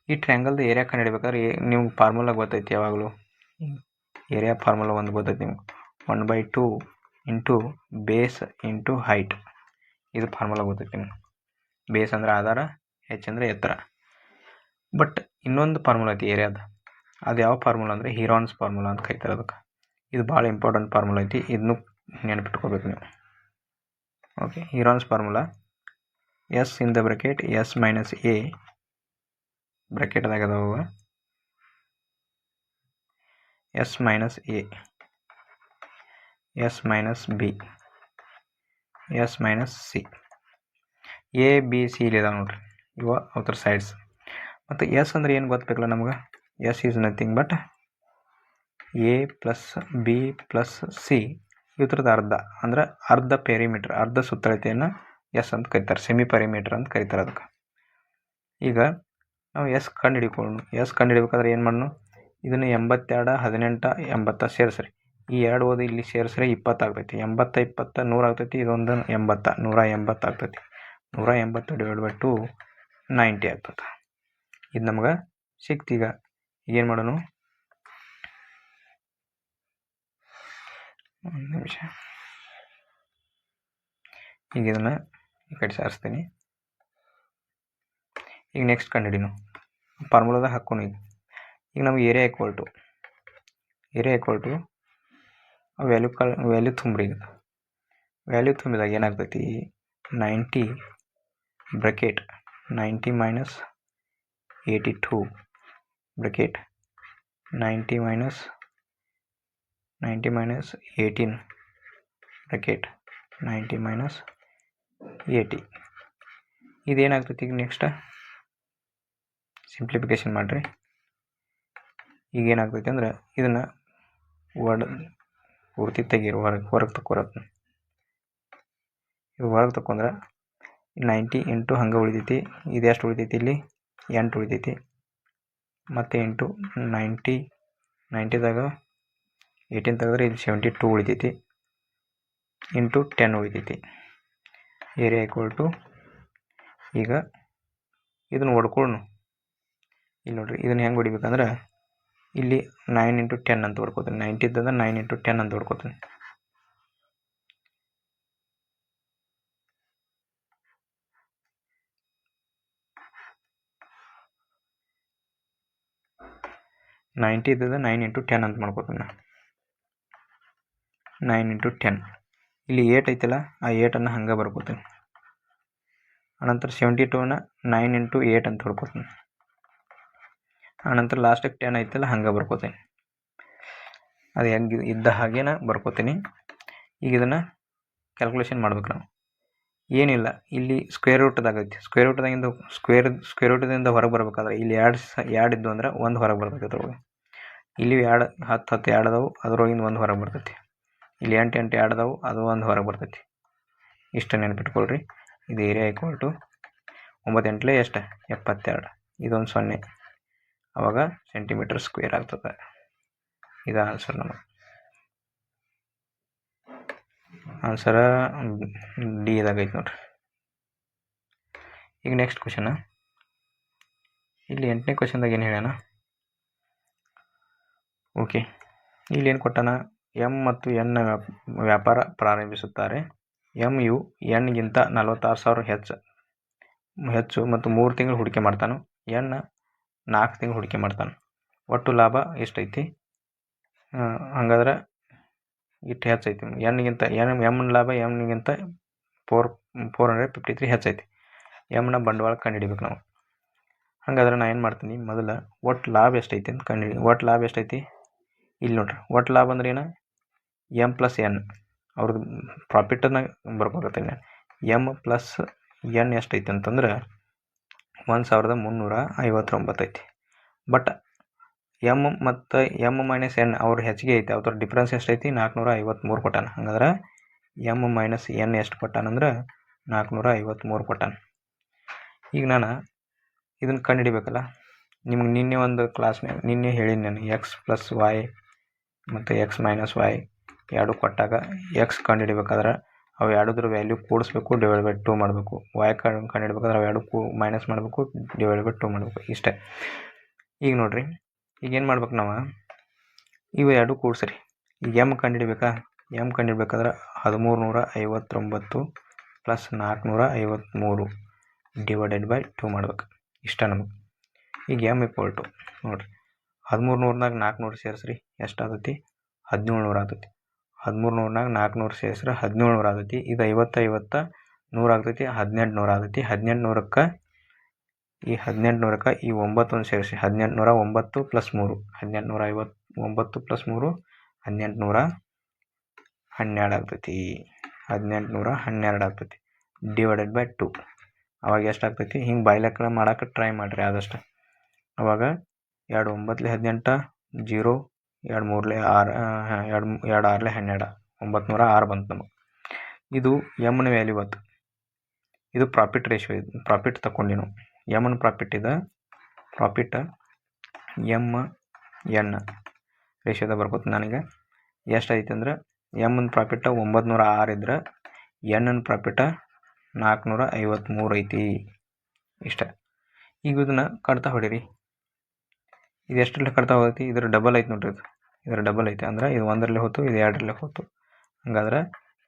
ಈ ಟ್ರ್ಯಾಂಗಲ್ದು ಏರಿಯಾ ಕಂಡುಹಿಡಿಬೇಕಾದ್ರೆ ನಿಮ್ಗೆ ಫಾರ್ಮುಲಾ ಗೊತ್ತೈತಿ. ಯಾವಾಗಲೂ ಏರಿಯಾ ಫಾರ್ಮುಲಾ ಒಂದು ಗೊತ್ತೈತಿ ನಿಮ್ಗೆ. 1/2 ಇಂಟು ಬೇಸ್ ಇಂಟು ಹೈಟ್. ಇದು ಫಾರ್ಮುಲಾ ಗೊತ್ತೈತಿ ನಿಮ್ಗೆ. ಬೇಸ್ ಅಂದರೆ ಆಧಾರ, ಹೆಚ್ ಅಂದರೆ ಎತ್ತರ. ಬಟ್ ಇನ್ನೊಂದು ಫಾರ್ಮುಲಾ ಐತಿ ಏರಿಯಾದ. ಅದು ಯಾವ ಫಾರ್ಮುಲಾ ಅಂದರೆ ಹೀರಾನ್ಸ್ ಫಾರ್ಮುಲಾ ಅಂತ ಕರಿತಾರೆ ಅದಕ್ಕೆ. ಇದು ಭಾಳ ಇಂಪಾರ್ಟೆಂಟ್ ಫಾರ್ಮುಲಾ ಐತಿ. ಇದನ್ನು ನೆನಪಿಟ್ಕೋಬೇಕು ನೀವು. Okay, Heron's formula S in the bracket S minus A ಬ್ರಾಕೆಟ್ದಾಗ ಅದಾವ S minus A, S minus B, S minus C. A B C ಇಲ್ಲಿ ಇದಾವೆ ನೋಡ್ರಿ, ಇವ ಅವತ್ರ ಸೈಡ್ಸ್. ಮತ್ತು ಎಸ್ ಅಂದ್ರೆ ಏನು ಗೊತ್ತಬೇಕಲ್ಲ ನಮ್ಗೆ. S is nothing but A plus B plus C ಇದ್ರದ್ದು ಅರ್ಧ, ಅಂದ್ರೆ ಅರ್ಧ ಪೆರಿಮೀಟ್ರ್, ಅರ್ಧ ಸುತ್ತಳತೆಯನ್ನು ಎಸ್ ಅಂತ ಕರೀತಾರೆ. ಸೆಮಿ ಪೆರಿಮೀಟ್ರ್ ಅಂತ ಕರೀತಾರೆ ಅದಕ್ಕೆ. ಈಗ ನಾವು ಎಸ್ ಕಂಡುಹಿಡಿಬೇಕಾದ್ರೆ ಏನು ಮಾಡೋಣ, ಇದನ್ನು 82, 18, 80 ಸೇರಿಸ್ರಿ. ಈ ಎರಡು ಓದಿ ಇಲ್ಲಿ ಸೇರಿಸ್ರೆ 20 ಆಗ್ತೈತಿ. 80, 20, 100 ಆಗ್ತೈತಿ. ಇದೊಂದು 80, 180 ಆಗ್ತೈತಿ. 180 ಡಿವೈಡ್ 2 90 ಆಗ್ತದೆ. ಇದು ನಮ್ಗೆ ಸಿಕ್ತೀಗ. ಏನು ಮಾಡೋಣ, ಒಂದು ನಿಮಿಷ. ಈಗ ಇದನ್ನು ಈ ಕಡೆ ಸಾರಿಸ್ತೀನಿ. ಈಗ ನೆಕ್ಸ್ಟ್ ಕಂಡುಹಿಡಿನು ಫಾರ್ಮುಲಾದಾಗ ಹಾಕೋಣ. ಈಗ ನಮ್ಗೆ ಏರಿಯಾ ಈಕ್ವಲ್ ಟು ವ್ಯಾಲ್ಯೂ ತುಂಬ್ರಿ. ಈಗ ವ್ಯಾಲ್ಯೂ ತುಂಬಿದಾಗ ಏನಾಗ್ತೈತಿ, 90 bracket 90 minus 82 bracket 90 minus 18 bracket 90 minus 80. ಇದೇನಾಗ್ತೈತಿ. ಈಗ ನೆಕ್ಸ್ಟ್ ಸಿಂಪ್ಲಿಫಿಕೇಶನ್ ಮಾಡಿರಿ. ಈಗ ಏನಾಗ್ತೈತಿ ಅಂದ್ರೆ ಇದನ್ನು ಪೂರ್ತಿ ತೆಗೀರಿ, ಹೊರಗೆ ತಕ್ಕೊರತ್ತೆ. ಇದು ಹೊರಗೆ ತಕೊಂಡ್ರೆ 90 ಇಂಟು ಹಂಗೆ ಉಳಿತೈತಿ. ಇದು ಎಷ್ಟು ಉಳಿತೈತಿ, ಇಲ್ಲಿ 8 ಉಳಿತೈತಿ. ಮತ್ತು ಇಂಟು 90ದಾಗ 18 ತೆಗೆದ್ರೆ ಇಲ್ಲಿ 72 ಉಳಿತೈತಿ. ಇಂಟು 10 ಉಳಿತೈತಿ. ಏರಿಯಾ ಈಕ್ವಲ್ ಟು, ಈಗ ಇದನ್ನು ಹೊಡ್ಕೊಳ್ಳು. ಇಲ್ಲಿ ನೋಡ್ರಿ, ಇದನ್ನು ಹೆಂಗೆ ಹೊಡಿಬೇಕಂದ್ರೆ ಇಲ್ಲಿ 9 ಇಂಟು 10 ಅಂತ ಹೊಡ್ಕೋತೀನಿ. 90 ಇದ್ದಂದ್ರೆ 9 ಇಂಟು 10 ಅಂತ ಹೊಡ್ಕೋತೀನಿ. ನೈಂಟಿ ಇದ್ದದ 9 ಇಂಟು 10 ಅಂತ ಮಾಡ್ಕೋತೀನಿ. 9 ಇಂಟು 10. ಇಲ್ಲಿ 8 ಐತಲ್ಲ, ಆ 8ಅನ್ನು ಹಂಗೆ ಬರ್ಕೋತೀನಿ. ಆನಂತರ 72ನ 9 ಇಂಟು 8 ಅಂತ ಹೊಡ್ಕೋತೀನಿ. ಆನಂತರ ಲಾಸ್ಟಿಗೆ 10 ಐತಲ್ಲ, ಹಂಗೆ ಬರ್ಕೋತೀನಿ. ಅದು ಹೆಂಗೆ ಇದ್ದ ಹಾಗೇನ ಬರ್ಕೋತೀನಿ. ಈಗ ಇದನ್ನು ಕ್ಯಾಲ್ಕುಲೇಷನ್ ಮಾಡ್ಬೇಕು ನಾವು. ಏನಿಲ್ಲ, ಇಲ್ಲಿ ಸ್ಕ್ವೇರ್ ರೂಟ್ದಾಗ ಐತಿ. ಸ್ಕ್ವೇರ್ ರೂಟದಿಂದ ಹೊರಗೆ ಬರ್ಬೇಕಾದ್ರೆ ಇಲ್ಲಿ ಎರಡು ಇದ್ದು ಅಂದ್ರೆ ಒಂದು ಹೊರಗೆ ಬರ್ತೈತಿ ಅದ್ರೊಳಗೆ. ಇಲ್ಲಿ 10 ಎರಡು ಅದಾವು, ಅದ್ರೊಳಗಿಂದ ಒಂದು ಹೊರಗೆ ಬರ್ತೈತಿ. ಇಲ್ಲಿ 8 ಎರಡು ಅದಾವು, ಅದು ಒಂದು ಹೊರಗೆ ಬರ್ತೈತಿ. ಇಷ್ಟು ನೆನ್ಪಿಟ್ಕೊಳ್ರಿ. ಇದು ಏರಿಯಾ ಈಕ್ವಲ್ ಟು 9 8 ಎಷ್ಟು, 72. ಇದೊಂದು 0, ಅವಾಗ ಸೆಂಟಿಮೀಟರ್ ಸ್ಕ್ವೇರ್ ಆಗ್ತದೆ. ಇದು ಆನ್ಸರ್. ನಮಗೆ ಆನ್ಸರ ಡಿ ಇದಾಗ ಐತೆ ನೋಡ್ರಿ. ಈಗ ನೆಕ್ಸ್ಟ್ ಕ್ವಶನ್. ಇಲ್ಲಿ 8ನೇ ಕ್ವಶನ್ದಾಗ ಏನು ಹೇಳ್ಯಾನ. ಓಕೆ, ಇಲ್ಲಿ ಏನು ಕೊಟ್ಟಾನ, ಎಮ್ ಮತ್ತು ಎನ್ ವ್ಯಾಪಾರ ಪ್ರಾರಂಭಿಸುತ್ತಾರೆ. ಎಮ್ ಯು ಎನ್ಗಿಂತ 46,000 ಹೆಚ್ಚು ಮತ್ತು 3 ತಿಂಗಳು ಹೂಡಿಕೆ ಮಾಡ್ತಾನೆ. ಎನ್ 4 ತಿಂಗಳು ಹೂಡಿಕೆ ಮಾಡ್ತಾನೆ. ಒಟ್ಟು ಲಾಭ ಎಷ್ಟೈತಿ, ಹಂಗಾದ್ರೆ ಇಷ್ಟು ಹೆಚ್ಚೈತಿ. ಎಮ್ನ ಲಾಭ ಎಮ್ಗಿಂತ 453 ಹೆಚ್ಚೈತಿ. ಎಮ್ನ ಬಂಡವಾಳ ಕಂಡುಹಿಡಿಬೇಕು ನಾವು. ಹಾಗಾದ್ರೆ ನಾನು ಏನು ಮಾಡ್ತೀನಿ, ಮೊದಲು ಒಟ್ಟು ಲಾಭ ಎಷ್ಟೈತಿ ಅಂತ ಕಂಡುಹಿಡಿ. ಒಟ್ಟು ಲಾಭ ಎಷ್ಟೈತಿ, ಇಲ್ಲಿ ನೋಡ್ರಿ. ಒಟ್ಟು ಲಾಭ ಅಂದ್ರೆ ಏನು, ಎಮ್ ಪ್ಲಸ್ ಎನ್, ಅವ್ರದ್ದು ಪ್ರಾಫಿಟನ್ನು ಬರ್ಕೊಳ್ತೀನಿ. ಎಮ್ ಪ್ಲಸ್ ಎನ್ ಎಷ್ಟೈತಿ ಅಂತಂದ್ರೆ 1359 ಐತಿ. ಬಟ್ ಎಮ್ ಮತ್ತು ಎಮ್ ಮೈನಸ್ ಎನ್ ಅವ್ರು ಹೆಚ್ಚಿಗೆ ಐತಿ, ಅವ್ರ ಡಿಫ್ರೆನ್ಸ್ ಎಷ್ಟೈತಿ 453 ಕೊಟ್ಟಾನ. ಹಂಗಂದ್ರೆ ಎಮ್ ಮೈನಸ್ ಎನ್ ಎಷ್ಟು ಕೊಟ್ಟಾನಂದ್ರೆ 453 ಕೊಟ್ಟಾನ. ಈಗ ನಾನು ಇದನ್ನು ಕಂಡುಹಿಡಿಬೇಕಲ್ಲ. ನಿಮ್ಗೆ ನಿನ್ನೆ ಒಂದು ಕ್ಲಾಸ್ನಾಗ ನಿನ್ನೆ ಹೇಳೀನಿ ನಾನು ಎಕ್ಸ್ ಪ್ಲಸ್ ವೈ ಮತ್ತು ಎಕ್ಸ್ ಮೈನಸ್ ವೈ ಎರಡು ಕೊಟ್ಟಾಗ ಎಕ್ಸ್ ಕಂಡುಹಿಡಿಬೇಕಾದ್ರೆ ಅವು ಎರಡದ್ರ ವ್ಯಾಲ್ಯೂ ಕೂಡಿಸ್ಬೇಕು, ಡಿವೈಡ್ ಬೈ 2 ಮಾಡಬೇಕು. ವೈ ಕಂಡುಹಿಡ್ಬೇಕಾದ್ರೆ ಅವು ಎರಡು ಮೈನಸ್ ಮಾಡಬೇಕು, ಡಿವೈಡ್ ಬೈ 2 ಮಾಡಬೇಕು. ಇಷ್ಟೇ. ಈಗ ನೋಡಿರಿ, ಈಗೇನು ಮಾಡ್ಬೇಕು ನಾವು, ಇವು ಎರಡು ಕೂಡಿಸ್ರಿ. ಈಗ ಎಮ್ ಕಂಡುಹಿಡಿಬೇಕಾ? ಎಮ್ ಕಂಡುಹಿಡ್ಬೇಕಾದ್ರೆ 1359 ಪ್ಲಸ್ 453 ಡಿವೈಡೆಡ್ ಬೈ 2 ಮಾಡ್ಬೇಕು. ಇಷ್ಟ ನಮಗೆ. ಈಗ ಎಮ್ ಈಕ್ವಲ್ ಟು ನೋಡಿರಿ, 1300ನಾಗ 400 ಸೇರಿಸ್ರಿ ಎಷ್ಟಾಗತಿ? 1700 ಆಗ್ತೈತಿ. 1300ನಾಗ 400 ಸೇರಿಸ್ರೆ 1700 ಆಗ್ತೈತಿ. ಇದು 50 100 ಆಗ್ತೈತಿ, 1800 ಆಗ್ತೈತಿ. 1800ಕ್ಕೆ ಈ 9 ಸೇರಿಸಿ 1809 ಪ್ಲಸ್ 3 1859 ಪ್ಲಸ್ 3 1812 ಆಗ್ತೈತಿ. 1812 ಆಗ್ತೈತಿ ಡಿವೈಡೆಡ್ ಬೈ 2. ಅವಾಗ ಎಷ್ಟಾಗ್ತೈತಿ? ಹಿಂಗೆ ಬಾಯ್ಲೆಕ್ಕ ಮಾಡೋಕೆ ಟ್ರೈ ಮಾಡಿರಿ ಆದಷ್ಟು. ಅವಾಗ 2 9 18 0 2 3 6 2 6 12 906 ಬಂತು ನಮಗೆ. ಇದು ಎಮ್ನ ವ್ಯಾಲ್ಯೂ ಬಂತು. ಇದು ಪ್ರಾಫಿಟ್ ರೇಷಿಯೋ. ಇದು ಪ್ರಾಫಿಟ್ ತಗೊಂಡು ನಾವು ಎಮ್ನ ಪ್ರಾಫಿಟ್ ಎಮ್ ಎನ್ ರೇಷಿಯೋದಾಗ ಬರ್ಕೋತೀನಿ. ನನಗೆ ಎಷ್ಟೈತೆ ಅಂದ್ರೆ ಎಮ್ನ ಪ್ರಾಫಿಟ್ 906 ಇದ್ರೆ ಎನ್ನ ಪ್ರಾಫಿಟ್ 453 ಐತಿ. ಇಷ್ಟ. ಈಗ ಇದನ್ನು ಕಟ್ತಾ ಹೊಡೀರಿ. ಇದು ಎಷ್ಟರಲ್ಲಿ ಕಟ್ತಾ ಹೋಗೈತಿ? ಇದ್ರ ಡಬಲ್ ಐತಿ ನೋಡ್ರಿ. ಇದರ ಡಬಲ್ ಐತಿ ಅಂದ್ರೆ ಇದು 1ರಲ್ಲಿ ಹೋಯ್ತು, ಇದು 2ರಲ್ಲಿ ಹೋಯ್ತು. ಹಂಗಾದ್ರೆ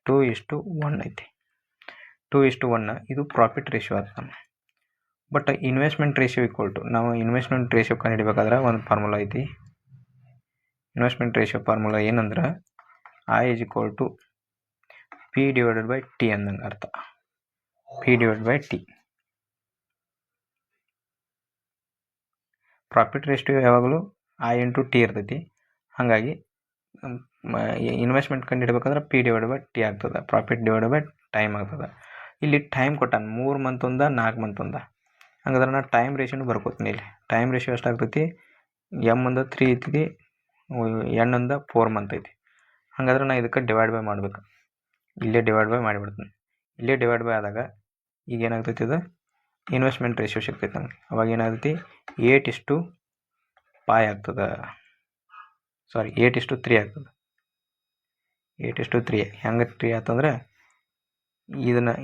2:1 ಐತಿ. 2:1 ಇದು ಪ್ರಾಫಿಟ್ ರೇಷಿಯೋ ಆಗ್ತಾನೆ. But investment ratio equal to, ನಾವು ಇನ್ವೆಸ್ಟ್ಮೆಂಟ್ ರೇಷಿಯೋ ಕಂಡುಹಿಡಿಬೇಕಾದ್ರೆ ಒಂದು ಫಾರ್ಮುಲಾ ಐತಿ. ಇನ್ವೆಸ್ಟ್ಮೆಂಟ್ ರೇಷಿಯೋ ಫಾರ್ಮುಲಾ ಏನಂದ್ರೆ I is equal to P divided by T ಅಂದಂಗೆ ಅರ್ಥ. P divided by T. Profit ratio ಯಾವಾಗಲೂ I ಇಂಟು T ಇರ್ತೈತಿ. ಹಾಗಾಗಿ ಇನ್ವೆಸ್ಟ್ಮೆಂಟ್ ಕಂಡುಹಿಡ್ಬೇಕಾದ್ರೆ P ಡಿವೈಡ್ ಬೈ T ಆಗ್ತದೆ. ಪ್ರಾಫಿಟ್ ಡಿವೈಡ್ ಬೈ ಟೈಮ್ ಆಗ್ತದೆ. ಇಲ್ಲಿ ಟೈಮ್ ಕೊಟ್ಟಾನ 3 ಮಂತ್ ಒಂದ 4 ಮಂತ್ ಒಂದ. ಹಂಗಾದ್ರೆ ನಾನು ಟೈಮ್ ರೇಷಿಯೋನು ಬರ್ಕೋತೀನಿ. ಇಲ್ಲಿ ಟೈಮ್ ರೇಷಿಯೋ ಎಷ್ಟಾಗ್ತೈತಿ? ಎಮ್ ಒಂದು 3 ಐತಿ, ಎನ್ ಒಂದು 4 ಮಂತ್ ಐತಿ. ಹಾಗಾದ್ರೆ ನಾನು ಇದಕ್ಕೆ ಡಿವೈಡ್ ಬೈ ಮಾಡ್ಬೇಕು. ಇಲ್ಲೇ ಡಿವೈಡ್ ಬೈ ಮಾಡಿಬಿಡ್ತೀನಿ. ಇಲ್ಲೇ ಡಿವೈಡ್ ಬೈ ಆದಾಗ ಈಗ ಏನಾಗ್ತೈತಿ? ಇದು ಇನ್ವೆಸ್ಟ್ಮೆಂಟ್ ರೇಷಿಯೋ ಸಿಗ್ತೈತೆ ನಮಗೆ. ಅವಾಗ ಏನಾಗ್ತೈತಿ? 8:5 ಆಗ್ತದೆ. ಸಾರಿ 8:3 ಆಗ್ತದೆ. 8:3 ಹೆಂಗೆ 3 ಆತಂದ್ರೆ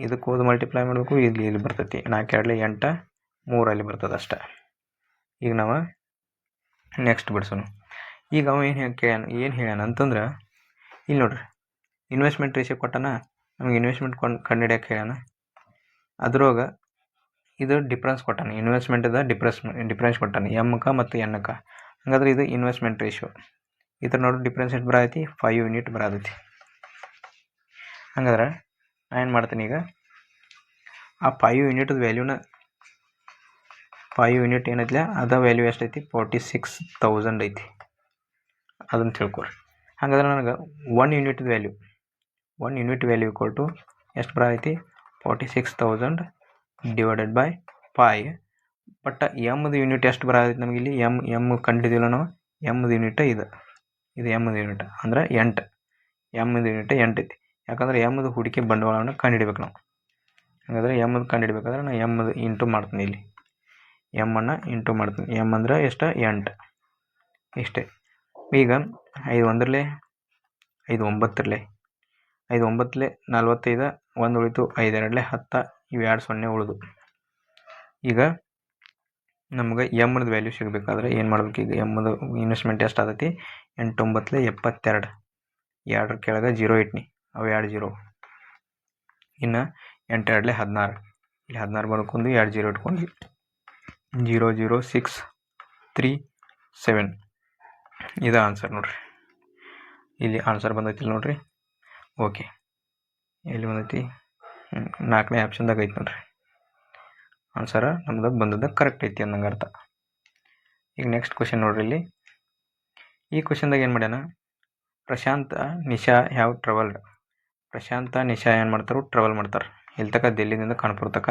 ಇದಕ್ಕೆ ಹೋದ ಮಲ್ಟಿಪ್ಲೈ ಮಾಡಬೇಕು. ಇಲ್ಲಿ ಬರ್ತೈತಿ 4 2 8 3 ಬರ್ತದೆ ಅಷ್ಟೇ. ಈಗ ನಾವು ನೆಕ್ಸ್ಟ್ ಬಿಡ್ಸೋಣ. ಈಗ ಅವ ಏನು ಹೇಳ್ಯಾನ ಅಂತಂದ್ರೆ ಇಲ್ಲಿ ನೋಡ್ರಿ, ಇನ್ವೆಸ್ಟ್ಮೆಂಟ್ ರೇಷಿಯೋ ಕೊಟ್ಟಾನ. ನಮಗೆ ಇನ್ವೆಸ್ಟ್ಮೆಂಟ್ ಕಂಡುಹಿಡಿಯಕ್ಕೆ ಹೇಳ್ಯಾನ. ಅದ್ರೊಳಗೆ ಇದು ಡಿಫ್ರೆನ್ಸ್ ಕೊಟ್ಟಾನ. ಇನ್ವೆಸ್ಟ್ಮೆಂಟದ ಡಿಫ್ರೆನ್ಸ್ ಕೊಟ್ಟಾನ ಎಮ್ಗೆ ಮತ್ತು ಎನ್ಗೆ. ಹಾಗಾದ್ರೆ ಇದು ಇನ್ವೆಸ್ಟ್ಮೆಂಟ್ ರೇಷಿಯೋ. ಈ ಥರ ನೋಡಿ ಡಿಫ್ರೆನ್ಸ್ ಎಷ್ಟು ಬರತೈತಿ? 5 ಯೂನಿಟ್ ಬರತೈತಿ. ಹಾಗಾದ್ರೆ ನಾನು ಏನು ಮಾಡ್ತೀನಿ, ಈಗ ಆ 5 ಯೂನಿಟ್ದ ವ್ಯಾಲ್ಯೂನ 5 ಯೂನಿಟ್ ಏನೈತಿಲ್ಲ ಅದ ವ್ಯಾಲ್ಯೂ ಎಷ್ಟೈತಿ? 46,000 ಐತಿ. ಅದನ್ನು ತಿಳ್ಕೊರಿ. ಹಾಗಾದ್ರೆ ನನಗೆ 1 ಯೂನಿಟ್ ವ್ಯಾಲ್ಯೂ ಈಕ್ವಲ್ ಟು ಎಷ್ಟು ಬರತೈತಿ? 46,000 ಡಿವೈಡೆಡ್ ಬೈ 5. ಬಟ್ ಎಮ್ದು ಯೂನಿಟ್ ಎಷ್ಟು ಬರತೈತಿ ನಮಗೆ? ಇಲ್ಲಿ ಎಮ್ ಕಂಡಿದ್ದೀವಲ್ಲ ನಾವು. ಎಮ್ದು ಯೂನಿಟ್ ಇದು ಎಮ್ದು ಯೂನಿಟ್ ಅಂದ್ರೆ 8. ಎಮ್ದು ಯೂನಿಟ್ 8 ಐತಿ. ಯಾಕಂದ್ರೆ ಎಮ್ದು ಹೂಡಿಕೆ ಬಂಡವಾಳವನ್ನು ಕಂಡುಹಿಡ್ಬೇಕು ನಾವು. ಹಾಗಾದ್ರೆ ಎಮ್ದು ಕಂಡುಹಿಡ್ಬೇಕಾದ್ರೆ ನಾನು ಎಮ್ದು ಇಂಟು ಮಾಡ್ತೀನಿ. ಇಲ್ಲಿ ಎಮ್ಮನ್ನು ಇಂಟು ಮಾಡ್ತೀನಿ. ಎಮ್ ಅಂದ್ರೆ ಎಷ್ಟು? 8. ಇಷ್ಟೇ. ಈಗ 5 1 5 9 5 9 45 1 ಉಳಿತು. 5 2 10 ಇವು 2 0 ಉಳಿದು. ಈಗ ನಮ್ಗೆ ಎಮ್ದು ವ್ಯಾಲ್ಯೂ ಸಿಗಬೇಕಾದ್ರೆ ಏನು ಮಾಡ್ಬೇಕು? ಈಗ ಎಮ್ದು ಇನ್ವೆಸ್ಟ್ಮೆಂಟ್ ಎಷ್ಟು ಆಗೈತಿ? 8 9 72. 2 ಕೆಳಗೆ 0 ಇಟ್ನಿ, ಅವು 2 0. ಇನ್ನು 8 2 16. ಇಲ್ಲಿ 16 ಬರ್ಕೊಂಡು 2 0 ಇಟ್ಕೊಂಡು 0 0 6 3 7. ಇದು ಆನ್ಸರ್ ನೋಡ್ರಿ. ಇಲ್ಲಿ ಆನ್ಸರ್ ಬಂದೈತಿ ನೋಡ್ರಿ. ಓಕೆ, ಎಲ್ಲಿ ಬಂದೈತಿ? 4ನೇ ಆಪ್ಷನ್ದಾಗ ಐತಿ ನೋಡ್ರಿ. ಆನ್ಸರ ನಮ್ದು ಬಂದದ್ದು ಕರೆಕ್ಟ್ ಐತಿ ಅನ್ನಂಗೆ ಅರ್ಥ. ಈಗ ನೆಕ್ಸ್ಟ್ ಕ್ವಶನ್ ನೋಡ್ರಿ. ಇಲ್ಲಿ ಈ ಕ್ವಶನ್ದಾಗ ಏನು ಮಾಡ್ಯಾನ? ಪ್ರಶಾಂತ ನಿಶಾ ಹ್ಯಾವ್ ಟ್ರಾವೆಲ್ಡ್. ಪ್ರಶಾಂತ ನಿಶಾ ಏನು ಮಾಡ್ತಾರೆ? ಟ್ರಾವೆಲ್ ಮಾಡ್ತಾರೆ. ಇಲ್ಲಿ ತನಕ ದಿಲ್ಲಿದಿಂದ ಕಾನ್ಪುರ ತನಕ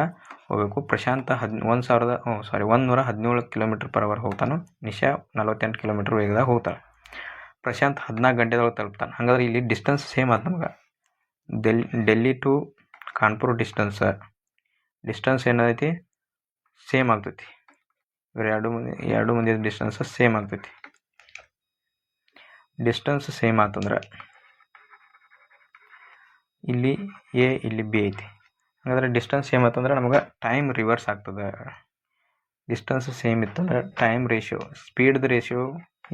ಹೋಗಬೇಕು. ಪ್ರಶಾಂತ 117 km/h ಹೋಗ್ತಾನೆ. ನಿಶಾ 48 km ವೇಗದಾಗ ಹೋಗ್ತಾಳೆ. ಪ್ರಶಾಂತ್ 14 ಗಂಟೆದೊಳಗೆ ತಲುಪ್ತಾನೆ. ಹಾಗಾದ್ರೆ ಇಲ್ಲಿ ಡಿಸ್ಟೆನ್ಸ್ ಸೇಮ್ ಆಯ್ತು ನಮ್ಗೆ. ಡೆಲ್ಲಿ ಟು ಕಾನ್ಪುರ್ ಡಿಸ್ಟೆನ್ಸ್ ಏನೈತಿ ಸೇಮ್ ಆಗ್ತೈತಿ. ಇವ್ರು ಎರಡು ಮಂದಿ ಡಿಸ್ಟೆನ್ಸ್ ಸೇಮ್ ಆಗ್ತೈತಿ. ಡಿಸ್ಟೆನ್ಸ್ ಸೇಮ್ ಆತಂದ್ರೆ ಇಲ್ಲಿ ಎ ಇಲ್ಲಿ ಬಿ ಐತಿ. ಹಾಗಾದ್ರೆ ಡಿಸ್ಟೆನ್ಸ್ ಸೇಮ್ ಆತಂದ್ರೆ ನಮ್ಗೆ ಟೈಮ್ ರಿವರ್ಸ್ ಆಗ್ತದೆ. ಡಿಸ್ಟೆನ್ಸ್ ಸೇಮ್ ಇತ್ತಂದ್ರೆ ಟೈಮ್ ರೇಷಿಯೋ ಸ್ಪೀಡ್ದು ರೇಷಿಯೋ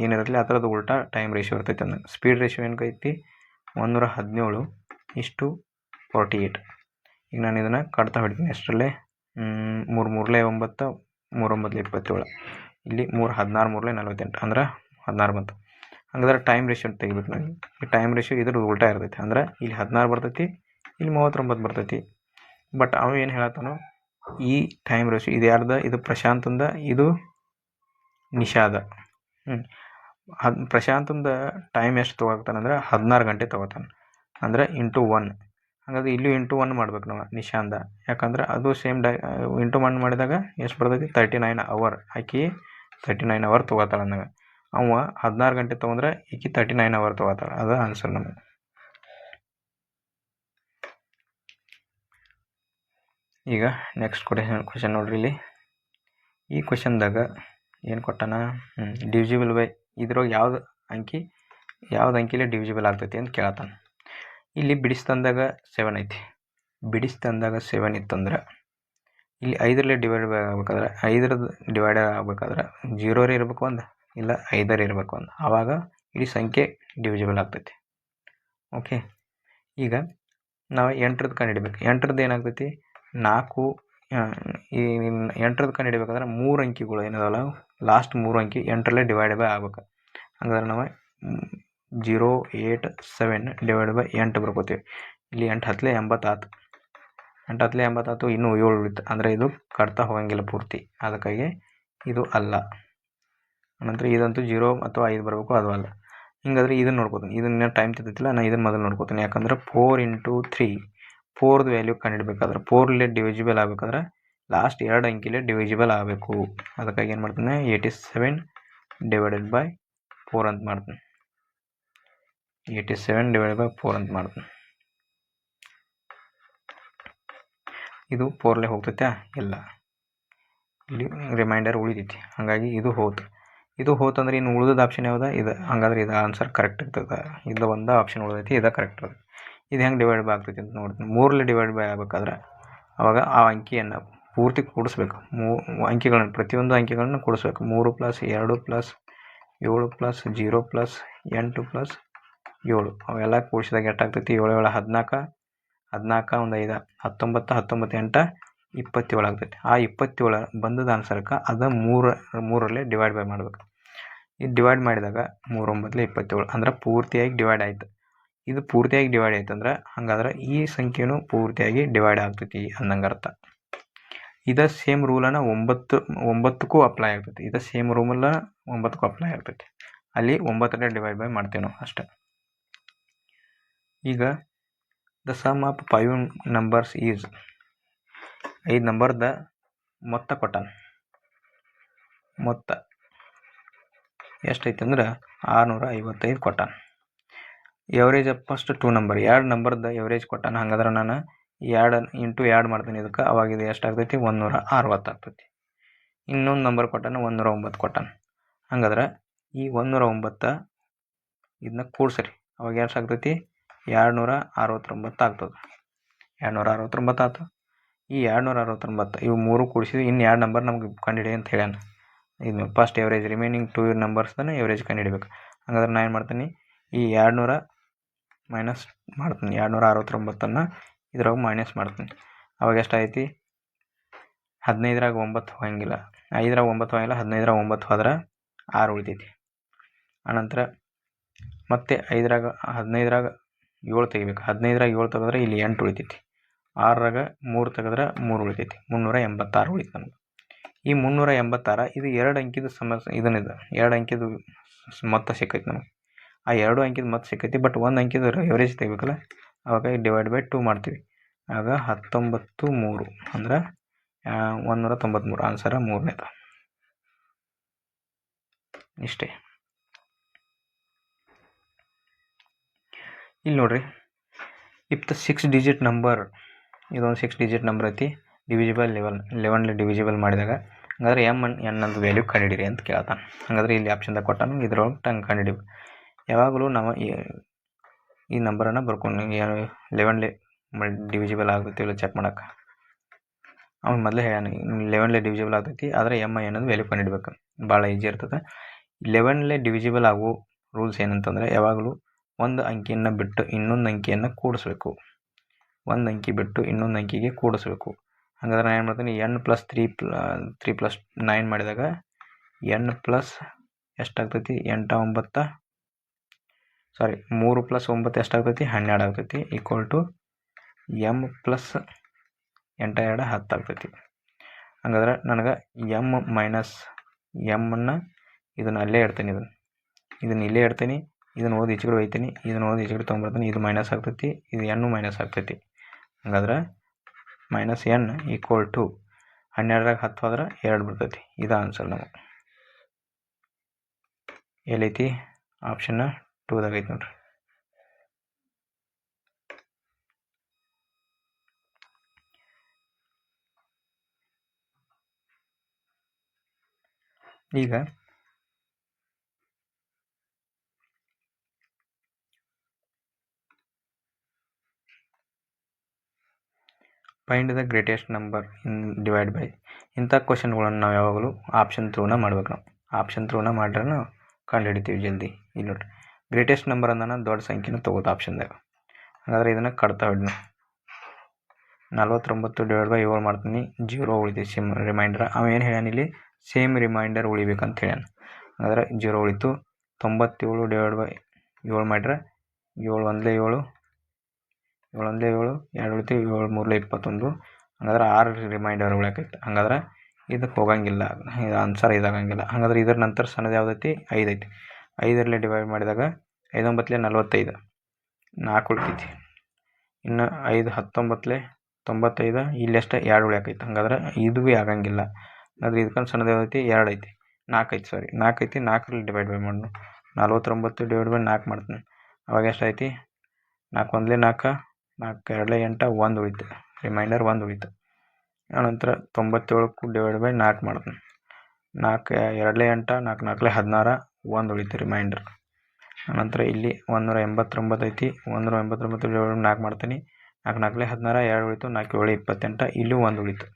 ಏನಿರಲಿ ಅದರದ್ದು ಉಲ್ಟಾ ಟೈಮ್ ರೇಷಿಯೋ ಇರ್ತೈತೆ. ಅಂದ್ರೆ ಸ್ಪೀಡ್ ರೇಷಿಯೋ ಏನೈತಿ 117/48. ಈಗ ನಾನು ಇದನ್ನು ಕಟ್ತಾ ಹೊಡಿತೀನಿ. ಎಷ್ಟರಲ್ಲೇ 3 3 9 3 9 27. ಇಲ್ಲಿ 3 16 3 48 ಅಂದ್ರೆ 16 ಬಂತು. ಹಂಗಾದ್ರೆ ಟೈಮ್ ರೇಷಿಯೋ ತೆಗಿಬೇಕು ನನಗೆ. ಈ ಟೈಮ್ ರೇಷಿಯೋ ಇದ್ರ ಉಲ್ಟಾ ಇರ್ತೈತಿ. ಅಂದ್ರೆ ಇಲ್ಲಿ 16 ಬರ್ತೈತಿ, ಇಲ್ಲಿ 39 ಬರ್ತೈತಿ. ಬಟ್ ಅವ ಏನು ಹೇಳತ್ತಾನೋ ಈ ಟೈಮ್ ರೇಷಿಯೋ ಇದು ಯಾರ್ದ? ಇದು ಪ್ರಶಾಂತಂದ, ಇದು ನಿಶಾದ. ಪ್ರಶಾಂತಂದ ಟೈಮ್ ಎಷ್ಟು ತೊಗೊಳ್ತಾನಂದ್ರೆ 16 ಗಂಟೆ ತೊಗೋತಾನೆ. ಅಂದರೆ ಇಂಟು 1. ಹಾಗಾದ್ರೆ ಇಲ್ಲೂ ಇಂಟು 1 ಮಾಡ್ಬೇಕು ನಾವು ನಿಶಾಂದ. ಯಾಕಂದ್ರೆ ಅದು ಸೇಮ್ ಇಂಟು 1 ಮಾಡಿದಾಗ ಎಷ್ಟು ಬರ್ತೈತಿ? 39 hour. ಆಕಿ 39 hour ತೊಗೋತಾಳೆ ಅಂದಾಗ ಅವ 16 ಗಂಟೆ ತೊಗೊಂಡ್ರೆ ಈಕಿ 39 hour ತೊಗೋತಾಳೆ. ಅದು ಆನ್ಸರ್ ನಮಗೆ. ಈಗ ನೆಕ್ಸ್ಟ್ ಕ್ವಶನ್ ನೋಡ್ರಿ. ಇಲ್ಲಿ ಈ ಕ್ವಶನ್ದಾಗ ಏನು ಕೊಟ್ಟಾನ? ಡಿವಿಜಿಬಲ್ ಬೈ ಇದ್ರೊಳಗೆ ಯಾವ್ದು ಅಂಕಿಲೆ ಡಿವಿಜಿಬಲ್ ಆಗ್ತೈತಿ ಅಂತ ಕೇಳತ್ತಾನ. ಇಲ್ಲಿ ಬಿಡಿಸ್ತಂದಾಗ 7 ಐತಿ. ಬಿಡಿಸ್ತಂದಾಗ 7 ಇತ್ತಂದ್ರೆ ಇಲ್ಲಿ 5ರಲ್ಲಿ ಡಿವೈಡ್ ಆಗ್ಬೇಕಾದ್ರೆ 5ರದ್ದು ಡಿವೈಡ್ ಆಗ್ಬೇಕಾದ್ರೆ 0 ಇರಬೇಕು ಒಂದು, ಇಲ್ಲ 5 ಇರಬೇಕು ಒಂದು. ಆವಾಗ ಇಡೀ ಸಂಖ್ಯೆ ಡಿವಿಜಿಬಲ್ ಆಗ್ತೈತಿ. ಓಕೆ. ಈಗ ನಾವು 8ರದ್ದು ಕಂಡುಹಿಡಿಬೇಕು. 8ರದ್ದು ಏನಾಗ್ತೈತಿ? 4. ಈ 8ರದ್ದು ಕಂಡುಹಿಡಿಬೇಕಾದ್ರೆ 3 ಅಂಕಿಗಳು ಏನಿದಾವಲ್ಲ, ಲಾಸ್ಟ್ 3 ಅಂಕಿ 8ರಲ್ಲೇ ಡಿವೈಡ್ ಬೈ ಆಗ್ಬೇಕು. ಹಂಗಾದ್ರೆ ನಾವು 0 8 7 ಡಿವೈಡ್ ಬೈ 8 ಬರ್ಕೋತೀವಿ. ಇಲ್ಲಿ 8 10 80 ಆಯ್ತು. 8 10 80 ಆಯ್ತು. ಇನ್ನೂ 7 ಉಳಿತು. ಅಂದರೆ ಇದು ಕಟ್ತಾ ಹೋಗಂಗಿಲ್ಲ ಪೂರ್ತಿ. ಅದಕ್ಕಾಗಿ ಇದು ಅಲ್ಲ. ನಂತರ ಇದಂತೂ 0 ಅಥವಾ 5 ಬರಬೇಕು, ಅದು ಅಲ್ಲ. ಹಿಂಗಾದ್ರೆ ಇದನ್ನು ನೋಡ್ಕೋತೀನಿ. ಇದನ್ನ ಟೈಮ್ ತಿಂತೈತಿಲ್ಲ, ನಾನು ಇದನ್ನು ಮೊದಲು ನೋಡ್ಕೋತೀನಿ. ಯಾಕಂದ್ರೆ 4 × 3 4ದು ವ್ಯಾಲ್ಯೂ ಕಂಡುಹಿಡ್ಬೇಕಾದ್ರೆ 4ರಲ್ಲಿ ಡಿವಿಜಿಬಲ್ ಆಗಬೇಕಾದ್ರೆ ಲಾಸ್ಟ್ 2 ಅಂಕಿಲೇ ಡಿವಿಜಿಬಲ್ ಆಗಬೇಕು. ಅದಕ್ಕಾಗಿ ಏನು ಮಾಡ್ತೀನಿ? 87 ಡಿವೈಡೆಡ್ ಬೈ 4 ಅಂತ ಮಾಡ್ತೀನಿ. 87 ಡಿವೈಡೆಡ್ ಬೈ 4 ಅಂತ ಮಾಡ್ತೀನಿ. ಇದು 4ಲ್ಲೇ ಹೋಗ್ತೈತೆ? ಇಲ್ಲ, ಇಲ್ಲಿ ರಿಮೈಂಡರ್ ಉಳಿತೈತಿ. ಹಾಗಾಗಿ ಇದು ಹೋತಂದ್ರೆ ಇನ್ನು ಉಳಿದ ಆಪ್ಷನ್ ಯಾವ್ದು? ಇದು. ಹಾಗಾದ್ರೆ ಇದು ಆನ್ಸರ್ ಕರೆಕ್ಟ್ ಇರ್ತದೆ. ಇದು ಒಂದು ಆಪ್ಷನ್ ಉಳಿದೈತಿ, ಇದು ಕರೆಕ್ಟ್ ಇರ್ತದೆ. ಇದು ಹೆಂಗೆ ಡಿವೈಡ್ ಬೈ ಆಗ್ತೈತಿ ಅಂತ ನೋಡ್ತೀನಿ. 3ರಲ್ಲಿ ಡಿವೈಡ್ ಬೈ ಆಗಬೇಕಾದ್ರೆ ಅವಾಗ ಆ ಅಂಕಿಯನ್ನು ಪೂರ್ತಿ ಕೂಡಿಸ್ಬೇಕು. ಅಂಕಿಗಳನ್ನು ಪ್ರತಿಯೊಂದು ಅಂಕಿಗಳನ್ನು ಕೂಡಿಸ್ಬೇಕು. 3 + 2 + 7 + 0 + 8 + 7 ಅವೆಲ್ಲ ಕೂಡಿಸಿದಾಗ ಎಷ್ಟಾಗ್ತೈತಿ? 7 7 14 14 1 5 19 19 8 27 ಆಗ್ತೈತಿ. ಆ 27 ಬಂದದ ಆನ್ಸರ್ಗೆ ಅದು 3ರಲ್ಲೇ ಡಿವೈಡ್ ಬೈ ಮಾಡ್ಬೇಕು. ಇದು ಡಿವೈಡ್ ಮಾಡಿದಾಗ 3 9 27 ಅಂದ್ರೆ ಪೂರ್ತಿಯಾಗಿ ಡಿವೈಡ್ ಆಯ್ತು. ಇದು ಪೂರ್ತಿಯಾಗಿ ಡಿವೈಡ್ ಆಯ್ತು ಅಂದ್ರೆ ಹಾಗಾದ್ರೆ ಈ ಸಂಖ್ಯೆನೂ ಪೂರ್ತಿಯಾಗಿ ಡಿವೈಡ್ ಆಗ್ತೈತಿ ಅನ್ನಂಗೆ ಅರ್ಥ. ಇದ ಸೇಮ್ ರೂಲನ್ನು 9ಕ್ಕೂ ಅಪ್ಲೈ ಆಗ್ತೈತಿ. ಇದು ಸೇಮ್ ರೂಮಲ್ಲ 9ಕ್ಕೂ ಅಪ್ಲೈ ಆಗ್ತೈತಿ. ಅಲ್ಲಿ 9ರಲ್ಲೇ ಡಿವೈಡ್ ಬೈ ಮಾಡ್ತೇವೆ ನಾವು ಅಷ್ಟೇ. ಈಗ the sum of 5 numbers is 5 ನಂಬರ್ದ ಮೊತ್ತ ಕೊಟ್ಟಾನ. ಮೊತ್ತ ಎಷ್ಟೈತೆ ಅಂದ್ರೆ 655 ಕೊಟ್ಟಾನ. ಎವರೇಜ್ ಆಫ್ ಫಸ್ಟ್ 2 ನಂಬರ್ 2 ನಂಬರ್ದ ಎವರೇಜ್ ಕೊಟ್ಟಾನ. ಹಾಗಾದ್ರೆ ನಾನು 2 × 2 ಮಾಡ್ತೀನಿ ಇದಕ್ಕೆ. ಅವಾಗ ಇದು ಎಷ್ಟಾಗ್ತೈತಿ? 160 ಆಗ್ತೈತಿ. ಇನ್ನೊಂದು ನಂಬರ್ ಕೊಟ್ಟಾನ 109 ಕೊಟ್ಟಾನ. ಹಾಗಾದ್ರೆ ಈ 109 ಇದನ್ನ ಕೂಡ್ಸರಿ. ಅವಾಗ ಎಷ್ಟಾಗ್ತೈತಿ? 269 ಆಗ್ತದೆ. 269 ಆಯ್ತು. ಈ 269 ಇವು 3 ಕೂಡಿಸಿದ್ವಿ. ಇನ್ನು 2 ನಂಬರ್ ನಮ್ಗೆ ಕಂಡುಹಿಡಿ ಅಂತ ಹೇಳ್ಯಾನ. ಇದು ಫಸ್ಟ್ ಎವರೇಜ್ ರಿಮೈನಿಂಗ್ 2 ನಂಬರ್ಸ್ದನ್ನ ಎವರೇಜ್ ಕಂಡುಹಿಡಿಬೇಕು. ಹಾಗಾದ್ರೆ ನಾನು ಏನು ಮಾಡ್ತೀನಿ? ಈ 200 ಮೈನಸ್ ಮಾಡ್ತೀನಿ. 269 ಇದ್ರಾಗ ಮೈನಸ್ ಮಾಡ್ತೀನಿ. ಅವಾಗ ಎಷ್ಟಾಗೈತಿ? 15ರಾಗ 9 ಹೋಗಂಗಿಲ್ಲ, 5ರಾಗ 9 ಹೋಗಂಗಿಲ್ಲ. 15ರಾಗ 9 ಹೋದ್ರೆ 6 ಉಳಿತೈತಿ. ಆನಂತರ ಮತ್ತೆ 15ರಾಗ 7 ತೆಗಿಬೇಕು. 15ರಾಗ 7 ತೆಗೆದ್ರೆ ಇಲ್ಲಿ 8 ಉಳಿತೈತಿ. 6ರಾಗ 3 ತೆಗೆದ್ರೆ 3 ಉಳಿತೈತಿ. 386 ಉಳಿತು ನಮ್ಗೆ. ಈ 386 ಇದು 2 ಅಂಕಿದು ಸಮಸ್ಯೆ. ಇದನ್ನಿದೆ 2 ಅಂಕಿದು ಮೊತ್ತ ಸಿಕ್ಕೈತಿ ನಮಗೆ. ಆ 2 ಅಂಕಿದು ಮೊತ್ತ ಸಿಕ್ಕೈತಿ. ಬಟ್ 1 ಅಂಕಿದು ಎವರೇಜ್ ತೆಗಿಬೇಕಲ್ಲ, ಅವಾಗ ಡಿವೈಡ್ ಬೈ 2 ಮಾಡ್ತೀವಿ. ಆಗ 19 3 ಅಂದ್ರೆ 193. ಆನ್ಸರ 3ನೇದು. ಇಷ್ಟೇ. ಇಲ್ಲಿ ನೋಡ್ರಿ, ಇಫ್ ದ 6 ಡಿಜಿಟ್ ನಂಬರ್, ಇದೊಂದು 6 ಡಿಜಿಟ್ ನಂಬರ್ ಐತಿ, ಡಿವಿಜಿಬಲ್ 11 ಡಿವಿಜಿಬಲ್ ಮಾಡಿದಾಗ ಹಂಗಾದ್ರೆ ಎನ್ ಅಂತ ವ್ಯಾಲ್ಯೂ ಕಂಡಿಡಿರಿ ಅಂತ ಕೇಳ್ತಾನೆ. ಹಾಗಾದ್ರೆ ಇಲ್ಲಿ ಆಪ್ಷನ್ದಾಗ ಕೊಟ್ಟಾನು, ಇದ್ರೊಳಗೆ ಟಂಗೆ ಕಂಡಿಡಿಬೇಕು. ಯಾವಾಗಲೂ ನಾವು ಈ ನಂಬರನ್ನು ಬರ್ಕೊಂಡು 11 ಡಿವಿಜಿಬಲ್ ಆಗುತ್ತೆ ಇಲ್ಲ ಚೆಕ್ ಮಾಡೋಕೆ. ಅವ್ನು ಮೊದಲೇ ಹೇಳ್ಯಾನ 11 ಡಿವಿಜಿಬಲ್ ಆಗ್ತೈತಿ, ಆದರೆ ಅನ್ನೋದು ವ್ಯಾಲ್ಯೂ ಕಂಡಿಡ್ಬೇಕು. ಭಾಳ ಈಜಿ ಇರ್ತದೆ. 11 ಡಿವಿಜಿಬಲ್ ಆಗೋ ರೂಲ್ಸ್ ಏನಂತಂದರೆ, ಯಾವಾಗಲೂ ಒಂದು ಅಂಕಿಯನ್ನು ಬಿಟ್ಟು ಇನ್ನೊಂದು ಅಂಕಿಯನ್ನು ಕೂಡಿಸ್ಬೇಕು. ಒಂದು ಅಂಕಿ ಬಿಟ್ಟು ಇನ್ನೊಂದು ಅಂಕಿಗೆ ಕೂಡಿಸ್ಬೇಕು. ಹಾಗಾದ್ರೆ ನಾನು ಏನು ಮಾಡ್ತೀನಿ, n+3+9 ಮಾಡಿದಾಗ n+ ಎಷ್ಟಾಗ್ತೈತಿ, 3 + 9 ಎಷ್ಟಾಗ್ತೈತಿ, 12 ಆಗ್ತೈತಿ. = m + 8 2 10 ಆಗ್ತೈತಿ. ಹಾಗಾದ್ರೆ ನನಗೆ m ಇದನ್ನು ಅಲ್ಲೇ ಇಡ್ತೀನಿ, ಇದನ್ನು ಇಲ್ಲೇ ಇಡ್ತೀನಿ, ಇದನ್ನು ಓದಿ ಈಚೆಗಡೆ ಒಯ್ತೀನಿ, ಇದನ್ನು ಓದಿ ಈಚೆಗಡೆ ತೊಗೊಂಬರ್ತೀನಿ, ಇದು ಮೈನಸ್ ಆಗ್ತೈತಿ, ಇದು n ಮೈನಸ್ ಆಗ್ತೈತಿ. ಹಾಗಾದ್ರೆ -n = 12 10 ಹೋದ್ರೆ 2 ಬರ್ತೈತಿ. ಇದು ಆನ್ಸರ್ ನಮಗೆ ಎಲ್ಲೈತಿ, ಆಪ್ಷನ್ 2ದಾಗ ಐತಿ ನೋಡ್ರಿ. ಈಗ find the greatest number in divide by, ಇಂಥ ಕ್ವಶನ್ಗಳನ್ನು ನಾವು ಯಾವಾಗಲೂ ಆಪ್ಷನ್ ಥ್ರೂನ ಮಾಡ್ಬೇಕು. ನಾವು ಆಪ್ಷನ್ ಥ್ರೂನ ಮಾಡ್ರೆ ನಾವು ಕಂಡು ಹಿಡಿತೀವಿ ಜಲ್ದಿ. ಇಲ್ಲಿ ನೋಡ್ರಿ, ಗ್ರೇಟೆಸ್ಟ್ ನಂಬರ್ ಅಂದಾನ ದೊಡ್ಡ ಸಂಖ್ಯೆನ ತಗೋದು ಆಪ್ಷನ್ದಾಗ. ಹಾಗಾದ್ರೆ ಇದನ್ನು ಕಟ್ತಾ ಹೊಡ್ನು, 49/7 ಮಾಡ್ತೀನಿ, 0 ಉಳಿತೈತಿ ಸೇಮ್ ರಿಮೈಂಡರ್. ಅವೇನು ಹೇಳ್ಯಾನ ಇಲ್ಲಿ, ಸೇಮ್ ರಿಮೈಂಡರ್ ಉಳಿಬೇಕಂತ ಹೇಳ್ಯಾನ. ಹಾಗಾದ್ರೆ 0 ಉಳಿತು. 97/7 ಮಾಡ್ರೆ 7 1 7 7 1 7 2 ಉಳಿತು, 7 3 21. ಹಾಗಾದ್ರೆ 6 ರಿಮೈಂಡರ್ ಉಳಿಯಾಕೈತೆ. ಹಾಗಾದ್ರೆ ಇದಕ್ಕೆ ಹೋಗಂಗಿಲ್ಲ, ಇದು ಆನ್ಸರ್ ಇದಾಗಂಗಿಲ್ಲ. ಹಾಗಾದ್ರೆ ಇದರ ನಂತರ ಸಣ್ಣದು ಯಾವುದೈತಿ, 5 ಐತಿ. 5ರಲ್ಲಿ ಡಿವೈಡ್ ಮಾಡಿದಾಗ 5 9 45, 4 ಉಳಿತೈತಿ. ಇನ್ನು 5 19 95, ಇಲ್ಲೆಷ್ಟು 2 ಉಳಿಯಾಕೈತಿ. ಹಾಗಾದ್ರೆ ಇದು ಭೀ ಆಗಂಗಿಲ್ಲ. ಹಾಗಾದ್ರೆ ಇದಕ್ಕಂತ ಸಣ್ಣದು ಯಾವುದೈತಿ, 2 ಐತಿ, 4 ಐತಿ, 4 ಐತಿ. 4ರಲ್ಲಿ ಡಿವೈಡ್ ಬೈ ಮಾಡೋಣ, 49/4 ಮಾಡ್ತೀನಿ. ಅವಾಗ ಎಷ್ಟೈತಿ, 4 1 4 4 2 8 1 ಉಳಿತು, ರಿಮೈಂಡರ್ 1 ಉಳಿತು. ಆನಂತರ 97 ಡಿವೈಡ್ ಬೈ 4 ಮಾಡ್ತೀನಿ. 4 2 8 4 4 16 1 ಉಳಿತು, ರಿಮೈಂಡರ್. ಆನಂತರ ಇಲ್ಲಿ 189 ಐತಿ, 189 ಡಿವೈಡ್ ಬೈ 4 ಮಾಡ್ತೀನಿ. 4 4 16 2 ಉಳಿತು, 4 7 28, ಇಲ್ಲೂ 1 ಉಳಿತು.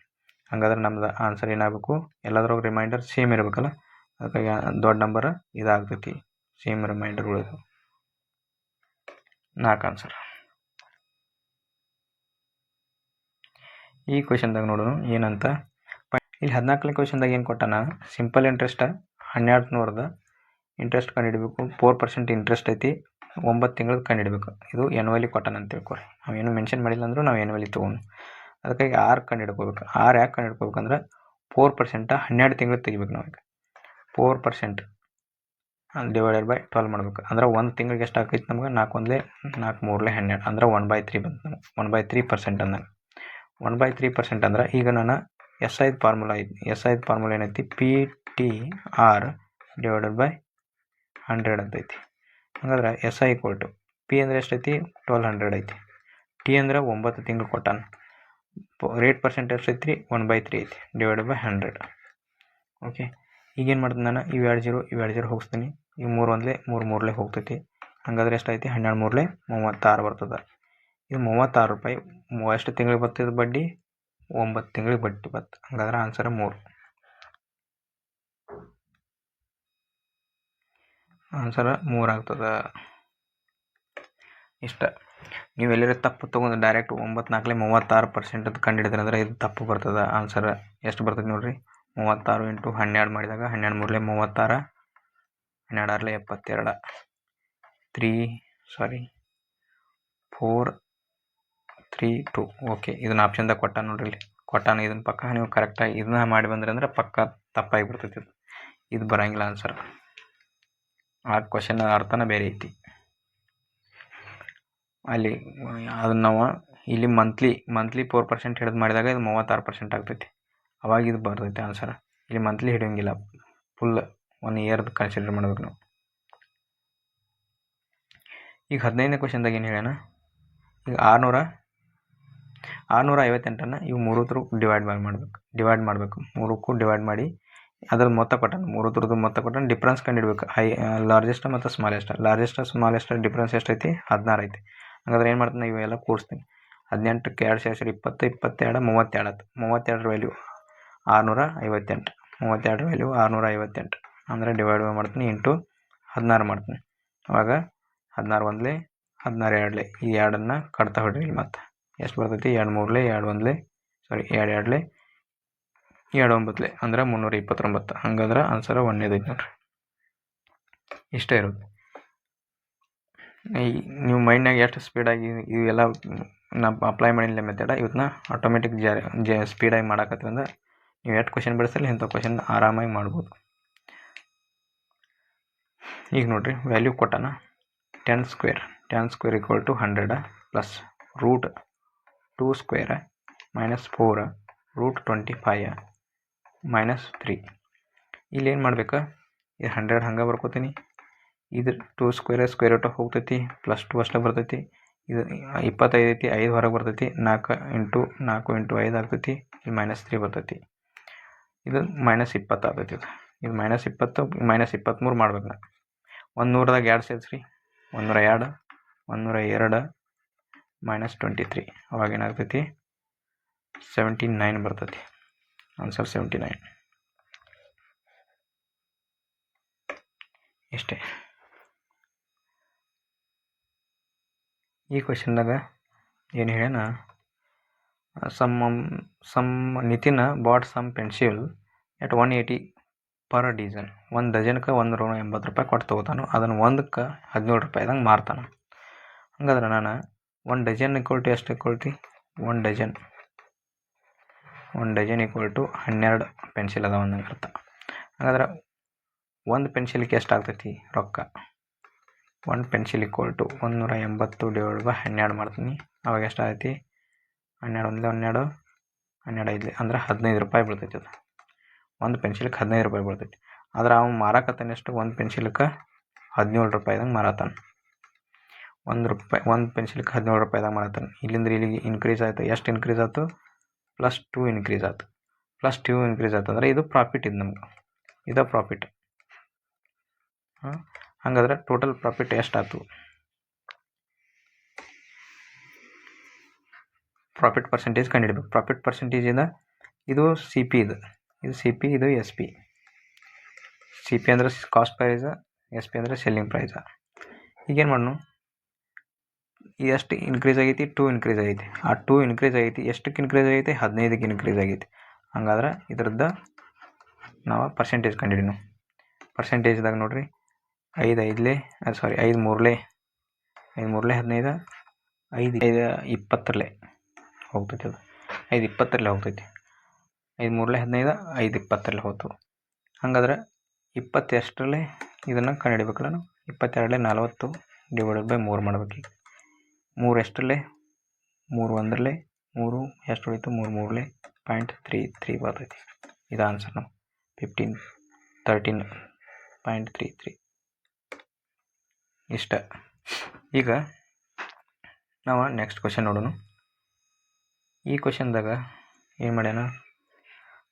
ಹಾಗಾದ್ರೆ ನಮ್ದು ಆನ್ಸರ್ ಏನಾಗಬೇಕು, ಎಲ್ಲದ್ರಾಗ ರಿಮೈಂಡರ್ ಸೇಮ್ ಇರಬೇಕಲ್ಲ, ಅದಕ್ಕಾಗಿ ದೊಡ್ಡ ನಂಬರ್ ಇದಾಗ್ತೈತಿ, ಸೇಮ್ ರಿಮೈಂಡರ್ ಉಳಿದು 4 ಆನ್ಸರ್. ಈ ಕ್ವೆಶನ್ದಾಗ ನೋಡೋಣ ಏನಂತ. ಇಲ್ಲಿ 14ನೇ ಕ್ವೆಶನ್ದಾಗ ಏನು ಕೊಟ್ಟಾನ, ಸಿಂಪಲ್ ಇಂಟ್ರೆಸ್ಟ್ 1200 ಇಂಟ್ರೆಸ್ಟ್ ಕಂಡುಹಿಡಬೇಕು. 4% ಇಂಟ್ರೆಸ್ಟ್ ಐತಿ, 9 ತಿಂಗಳದ್ದು ಕಂಡುಹಿಡಬೇಕು. ಇದು ಎನ್ಯುವಲಿ ಕೊಟ್ಟಾನ ಅಂತ ತಿಳ್ಕೊರಿ. ನಾವೇನು ಮೆನ್ಷನ್ ಮಾಡಿಲ್ಲ ಅಂದರೂ ನಾವು ಎನ್ಯುವಲಿ ತೊಗೊಂಡು, ಅದಕ್ಕಾಗಿ 6 ಕಂಡುಹಿಡ್ಕೋಬೇಕು. 6 ಯಾಕೆ ಕಂಡುಹಿಡ್ಕೋಬೇಕಂದ್ರೆ 4% 12 ತಿಂಗಳು ತೆಗಿಬೇಕು. ನಾವು 4% ಡಿವೈಡೆಡ್ ಬೈ 12 ಮಾಡ್ಬೇಕು. ಅಂದ್ರೆ 1 ತಿಂಗಳಿಗೆ ಎಷ್ಟು ಆಕೈತಿ ನಮ್ಗೆ, 4 1 4 3 12, ಅಂದ್ರೆ 1/3 ಬಂತು ನಮ್ಗೆ. 1/3% ಅಂದಾಗ 1/3% ಅಂದ್ರೆ ಈಗ ನಾನು SIದ ಫಾರ್ಮುಲಾ ಐತಿ. SIದ ಫಾರ್ಮುಲಾ ಏನೈತಿ, PTR ಡಿವೈಡೆಡ್ ಬೈ 100 ಅಂತ ಐತಿ. ಹಾಗಾದ್ರೆ SI = P ಅಂದರೆ ಎಷ್ಟೈತಿ, 1200 ಐತಿ. T ಅಂದ್ರೆ 9 ತಿಂಗಳು ಕೊಟ್ಟಾನ. ರೇಟ್ ಪರ್ಸೆಂಟ್ ಎಷ್ಟೈತಿ, 1/3 ಐತಿ, ಡಿವೈಡೆಡ್ ಬೈ 100. ಓಕೆ, ಈಗೇನು ಮಾಡ್ತೀನಿ ನಾನು, ಇವು 2 0 ಹೋಗಿಸ್ತೀನಿ. ಇವು 3 1 3 3 ಹೋಗ್ತೈತಿ. ಹಾಗಾದ್ರೆ ಎಷ್ಟೈತಿ, 12 3 36 ಬರ್ತದೆ. ಇದು 36 ರೂಪಾಯಿ. ಎಷ್ಟು ತಿಂಗಳಿಗೆ ಬರ್ತದೆ ಬಡ್ಡಿ, 9 ತಿಂಗಳಿಗೆ ಬಡ್ಡಿ ಬರ್ತದೆ. ಹಾಗಾದ್ರೆ ಆನ್ಸರ್ 3. ಆನ್ಸರ್ 3 ಆಗ್ತದೆ. ಇಷ್ಟ. ನೀವು ಎಲ್ಲರೂ ತಪ್ಪು ತೊಗೊಂಡು ಡೈರೆಕ್ಟ್ 9 4 36% ಅಂತ ಕಂಡುಹಿಡಿದ್ರೆ ಅಂದ್ರೆ ಇದು ತಪ್ಪು ಬರ್ತದೆ. ಆನ್ಸರ್ ಎಷ್ಟು ಬರ್ತದೆ ನೋಡಿರಿ, 36 × 12 ಮಾಡಿದಾಗ 12 3 36, 12 6 72, 4 3 2. ಓಕೆ, ಇದನ್ನ ಆಪ್ಷನ್ದಾಗ ಕೊಟ್ಟಾನ ನೋಡ್ರಿ, ಇಲ್ಲಿ ಕೊಟ್ಟಾನ. ಇದನ್ನ ಪಕ್ಕ ನೀವು ಕರೆಕ್ಟಾಗಿ ಇದನ್ನ ಮಾಡಿ ಬಂದ್ರೆ ಅಂದ್ರೆ ಪಕ್ಕ ತಪ್ಪಾಗಿ ಬರ್ತೈತಿ. ಇದು ಬರೋಂಗಿಲ್ಲ ಆನ್ಸರ್. ಆ ಕ್ವಶನ್ ಅರ್ಥನೇ ಬೇರೆ ಐತಿ. ಅಲ್ಲಿ ಅದನ್ನು ನಾವು ಇಲ್ಲಿ ಮಂತ್ಲಿ 4% ಹಿಡಿದು ಮಾಡಿದಾಗ ಇದು 36% ಆಗ್ತೈತಿ. ಅವಾಗ ಇದು ಬರ್ತೈತೆ ಆನ್ಸರ್. ಇಲ್ಲಿ ಮಂತ್ಲಿ ಹಿಡಿಯೋಂಗಿಲ್ಲ, ಫುಲ್ 1 ಇಯರ್ದು ಕನ್ಸಿಡರ್ ಮಾಡ್ಬೇಕು ನಾವು. ಈಗ 15ನೇ ಕ್ವಶನ್ದಾಗ ಏನು ಹೇಳ್ಯಾನ, ಈಗ 658 ಇವು 3 ಡಿವೈಡ್ ಮಾಡಬೇಕು 3ಕ್ಕೂ ಡಿವೈಡ್ ಮಾಡಿ ಅದ್ರ ಮೊತ್ತ ಕೊಟ್ಟಾನ, 3 ಮೊತ್ತ ಕೊಟ್ಟಾನ. ಡಿಫ್ರೆನ್ಸ್ ಕಂಡುಹಿಡ್ಬೇಕು, ಲಾರ್ಜೆಸ್ಟ್ ಮತ್ತು ಸ್ಮಾಲೆಸ್ಟ್ ಡಿಫ್ರೆನ್ಸ್ ಎಷ್ಟೈತಿ? 16 ಐತಿ. ಹಾಗಾದ್ರೆ ಏನು ಮಾಡ್ತೀನಿ, ಇವೆಲ್ಲ ಕೂಡಿಸ್ತೀನಿ. 18ಕ್ಕೆ 2 ಸೇರಿಸಿ 20, 22, 32 ಆಯ್ತು. 32ರ ವ್ಯಾಲ್ಯೂ 658, 32ರ ವ್ಯಾಲ್ಯೂ 658 ಅಂದರೆ ಡಿವೈಡ್ ಮಾಡ್ತೀನಿ ಇಂಟು 16 ಮಾಡ್ತೀನಿ. ಅವಾಗ 16 ಒಂದ್ಲೆ 16 ಎರಡ್ಲೆ, ಈ ಎರಡನ್ನು ಕಟ್ತಾ ಹೊಡ್ರಿ. ಇಲ್ಲಿ ಮತ್ತೆ ಎಷ್ಟು ಬರ್ತೈತಿ? 2 ಮೂರ್ಲೆ 2 ಒಂದ್ಲೆ 2 ಎರಡ್ಲೆ 2 ಒಂಬತ್ಲೆ ಅಂದ್ರೆ 329. ಹಂಗಂದ್ರೆ ಆನ್ಸರ್ 1ನೇದು ಐತಿ ನೋಡ್ರಿ. ಇಷ್ಟೇ ಇರುತ್ತೆ. ನೀವು ಮೈಂಡ್ನಾಗ ಎಷ್ಟು ಸ್ಪೀಡಾಗಿ ಇವೆಲ್ಲ ನಾವು ಅಪ್ಲೈ ಮಾಡಿಲ್ಲ ಮೆಥಡ, ಇವನ್ನ ಆಟೋಮೆಟಿಕ್ ಸ್ಪೀಡಾಗಿ ಮಾಡಕತ್ತಂದ್ರೆ ನೀವು ಎಷ್ಟು ಕ್ವಶನ್ ಬಿಡಿಸಲಿ ಇಂಥ ಕ್ವಶನ್ ಆರಾಮಾಗಿ ಮಾಡ್ಬೋದು. ಈಗ ನೋಡ್ರಿ, ವ್ಯಾಲ್ಯೂ ಕೊಟ್ಟಾನ 10 square equal to 100 plus root 2 square minus 4 root 25 minus 3. ಇಲ್ಲಿ ಏನು ಮಾಡ್ಬೇಕು, ಇದು 100 ಹಂಗೆ ಬರ್ಕೋತೀನಿ. ಇದು 2 ಸ್ಕ್ವೇರ್ ರೂಟ್ ಹೋಗ್ತೈತಿ, ಪ್ಲಸ್ 2 ಅಷ್ಟೇ ಬರ್ತೈತಿ. ಇದು 25 ಐತಿ, 5 ಹೊರಗೆ ಬರ್ತೈತಿ. 4 ಇಂಟು 5 ಆಗ್ತೈತಿ. ಇಲ್ಲಿ -3 ಬರ್ತೈತಿ. ಇದು -20 ಆಗ್ತೈತಿ. ಇದು -20 -23 ಮಾಡ್ಬೇಕು. ನಾ 100ದಾಗ 2 ಸೇರಿಸ್ರಿ, 102 -23 ಅವಾಗ ಏನಾಗ್ತೈತಿ? 79 ಬರ್ತೈತಿ. ಆನ್ಸರ್ 79. ಇಷ್ಟೇ. ಈ ಕ್ವಶನ್ದಾಗ ಏನು ಹೇಳ್ಯಾನ, ನಿತಿನ್ ಬಾಟ್ ಸಮ್ ಪೆನ್ಸಿಲ್ ಎಟ್ 180 ಪರ್ ಡಜನ್. 1 ಡಜನ್ಗೆ 180 ರೂಪಾಯಿ ಕೊಟ್ಟು ತೊಗೋತಾನು. ಅದನ್ನು 1ಕ್ಕೆ 17 ರೂಪಾಯಿದಂಗೆ ಮಾರ್ತಾನೆ. ಹಂಗಾದ್ರೆ ನಾನು 1 ಡಜನ್ ಈಕ್ವಲ್ ಟು ಎಷ್ಟು ಈಕ್ವಲ್ಟಿ? 1 ಡಜನ್ ಈಕ್ವಲ್ ಟು 12 ಪೆನ್ಸಿಲ್ ಅದಾವ ಅಂದಂಗೆ ಅರ್ಥ. ಹಾಗಾದ್ರೆ 1 ಪೆನ್ಸಿಲ್ಗೆ ಎಷ್ಟು ಆಗ್ತೈತಿ ರೊಕ್ಕ? 1 pencil equal to 180 divide by 12 ಮಾಡ್ತೀನಿ. ಅವಾಗ ಎಷ್ಟು ಆಗೈತಿ? 12 ಒಂದ್ಲೆ 12, 12 ಐದ್ಲೆ ಅಂದ್ರೆ 15 ರೂಪಾಯಿ ಬೀಳ್ತೈತಿ. ಅದು 1 ಪೆನ್ಸಿಲ್ಗೆ 15 ರೂಪಾಯಿ ಬೀಳ್ತೈತಿ. ಆದ್ರೆ ಅವ್ನು ಮಾರಾಕತ್ತಾನೆ ಎಷ್ಟು? 1 ಪೆನ್ಸಿಲ್ಗೆ 17 ರೂಪಾಯಿದಂಗೆ ಮಾರತಾನೆ. 1 ಪೆನ್ಸಿಲ್ಗೆ 17 ರೂಪಾಯಿದಾಗ ಮಾರತಾನೆ. ಇಲ್ಲಿಂದ ಇಲ್ಲಿಗೆ ಇನ್ಕ್ರೀಸ್ ಆಯಿತು. ಎಷ್ಟು ಇನ್ಕ್ರೀಸ್ ಆಯಿತು? +2 ಇನ್ಕ್ರೀಸ್ ಆಯ್ತು. +2 ಇನ್ಕ್ರೀಸ್ ಆಯ್ತು ಅಂದ್ರೆ ಇದು ಪ್ರಾಫಿಟ್. ಇದು ನಮ್ಗೆ ಇದು ಪ್ರಾಫಿಟ್. ಹಾಗಾದ್ರೆ ಟೋಟಲ್ ಪ್ರಾಫಿಟ್ ಎಷ್ಟಾಯ್ತು? ಪ್ರಾಫಿಟ್ ಪರ್ಸೆಂಟೇಜ್ ಕಂಡುಹಿಡಬೇಕು. ಪ್ರಾಫಿಟ್ ಪರ್ಸೆಂಟೇಜಿಂದ ಇದು CP, ಇದು CP, ಇದು SP. CP ಅಂದರೆ ಕಾಸ್ಟ್ ಪ್ರೈಸ್, SP ಅಂದರೆ ಸೆಲ್ಲಿಂಗ್ ಪ್ರೈಸ್. ಈಗೇನು ಮಾಡೋಣ, ಎಷ್ಟು ಇನ್ಕ್ರೀಸ್ ಆಗೈತಿ? 2 ಇನ್ಕ್ರೀಸ್ ಆಗೈತಿ. ಆ 2 ಇನ್ಕ್ರೀಸ್ ಆಗೈತಿ. ಎಷ್ಟಕ್ಕೆ ಇನ್ಕ್ರೀಸ್ ಆಗೈತಿ? 15ಕ್ಕೆ ಇನ್ಕ್ರೀಸ್ ಆಗೈತಿ. ಹಂಗಾದ್ರೆ ಇದ್ರದ್ದು ನಾವು ಪರ್ಸೆಂಟೇಜ್ ಕಂಡುಹಿಡಿನು. ಪರ್ಸೆಂಟೇಜ್ದಾಗ ನೋಡ್ರಿ, 5 ಮೂರ್ಲೆ 15, 5 20 ಹೋಗ್ತೈತಿ. ಅದು 5 20 ಹೋಗ್ತೈತಿ. 5 ಮೂರ್ಲೆ 15, 5 20 ಹೋಗ್ತು. ಹಂಗಾದ್ರೆ 20 ಎಷ್ಟರಲ್ಲೇ ಇದನ್ನು ಕಂಡುಹಿಡಿಬೇಕಲ್ಲ ನಾವು. 22 40 ಡಿವೈಡೆಡ್ ಬೈ 3 ಮಾಡ್ಬೇಕು. ಈಗ 3 ಎಷ್ಟರಲ್ಲೇ? 3 ಒಂದರಲ್ಲೇ 3 ಎಷ್ಟು ಉಳಿತು? 3 ಮೂರ್ಲೆ 0.33 ಬರ್ತೈತಿ. ಇದು ಆನ್ಸರ್ ನಾವು 13.33. ಇಷ್ಟ. ಈಗ ನಾವು ನೆಕ್ಸ್ಟ್ ಕ್ವಶನ್ ನೋಡೋಣ. ಈ ಕ್ವಶನ್ದಾಗ ಏನು ಮಾಡ್ಯಾನ,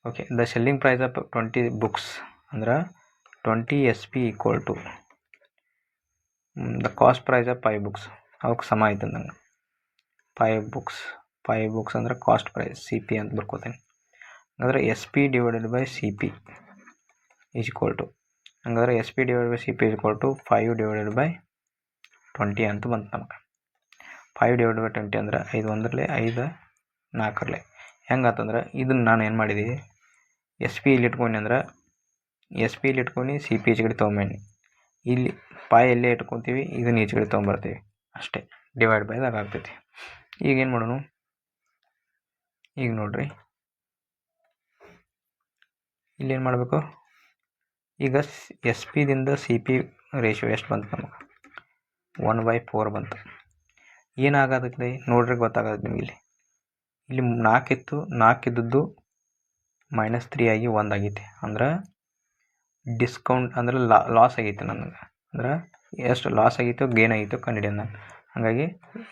okay, the selling price of 20 books ಅಂದ್ರೆ 20 SP equal to the cost price of 5 books. ಅವಕ್ಕೆ ಸಮ ಆಯ್ತು ಅಂದಂಗೆ. 5 ಬುಕ್ಸ್ ಅಂದ್ರೆ ಕಾಸ್ಟ್ ಪ್ರೈಸ್ CP ಅಂತ ಬರ್ಕೋತೀನಿ. ಹಾಗಾದ್ರೆ SP divided by CP is equal to, ಹಂಗಾದ್ರೆ SP divided by CP is equal to 5 divided by 20 ಅಂತ ಬಂತು ನಮ್ಗೆ. 5 ಡಿವೈಡೆಡ್ ಬೈ 20 ಅಂದ್ರೆ 5 ಒಂದರಲ್ಲೇ 5 4ರಲ್ಲೇ. ಹೆಂಗಾತಂದ್ರೆ ಇದನ್ನು ನಾನು ಏನು ಮಾಡಿದ್ದೀವಿ, SP ಇಲ್ಲಿ ಇಟ್ಕೊಂಡು ಅಂದ್ರೆ SP ಇಲ್ಲಿ ಇಟ್ಕೊಂಡು CP ಈಚೆ ಕಡೆ ತೊಗೊಂಬನ್ನಿ. ಇಲ್ಲಿ ಎಲ್ಲೇ ಇಟ್ಕೊತೀವಿ, ಇದನ್ನು ಈಚೆ ಕಡೆ ತೊಗೊಂಬರ್ತೀವಿ ಅಷ್ಟೇ. ಡಿವೈಡ್ ಬೈದಾಗ ಆಗ್ತೈತಿ. ಈಗೇನು ಮಾಡೋಣ, ಈಗ ನೋಡ್ರಿ, ಇಲ್ಲೇನು ಮಾಡಬೇಕು, ಈಗ SP ದಿಂದ CP ರೇಷಿಯೋ ಎಷ್ಟು ಬಂತು ನಮಗೆ? 1/4 ಬಂತು. ಏನಾಗತ್ತೆ ನೋಡ್ರಿ ಗೊತ್ತಾಗತ್ತೆ ನಿಮಗೆ. ಇಲ್ಲಿ 4 ಇತ್ತು, 4 ಇದ್ದದ್ದು -3 ಆಗಿ 1 ಆಗೈತಿ. ಅಂದ್ರೆ ಡಿಸ್ಕೌಂಟ್ ಅಂದ್ರೆ ಲಾಸ್ ಆಗೈತೆ ನನಗೆ. ಅಂದ್ರೆ ಎಷ್ಟು ಲಾಸ್ ಆಗಿತ್ತು ಗೇನ್ ಆಗಿತ್ತು ಕಂಡಿಡಿಯೋದು ನಾನು. ಹಾಗಾಗಿ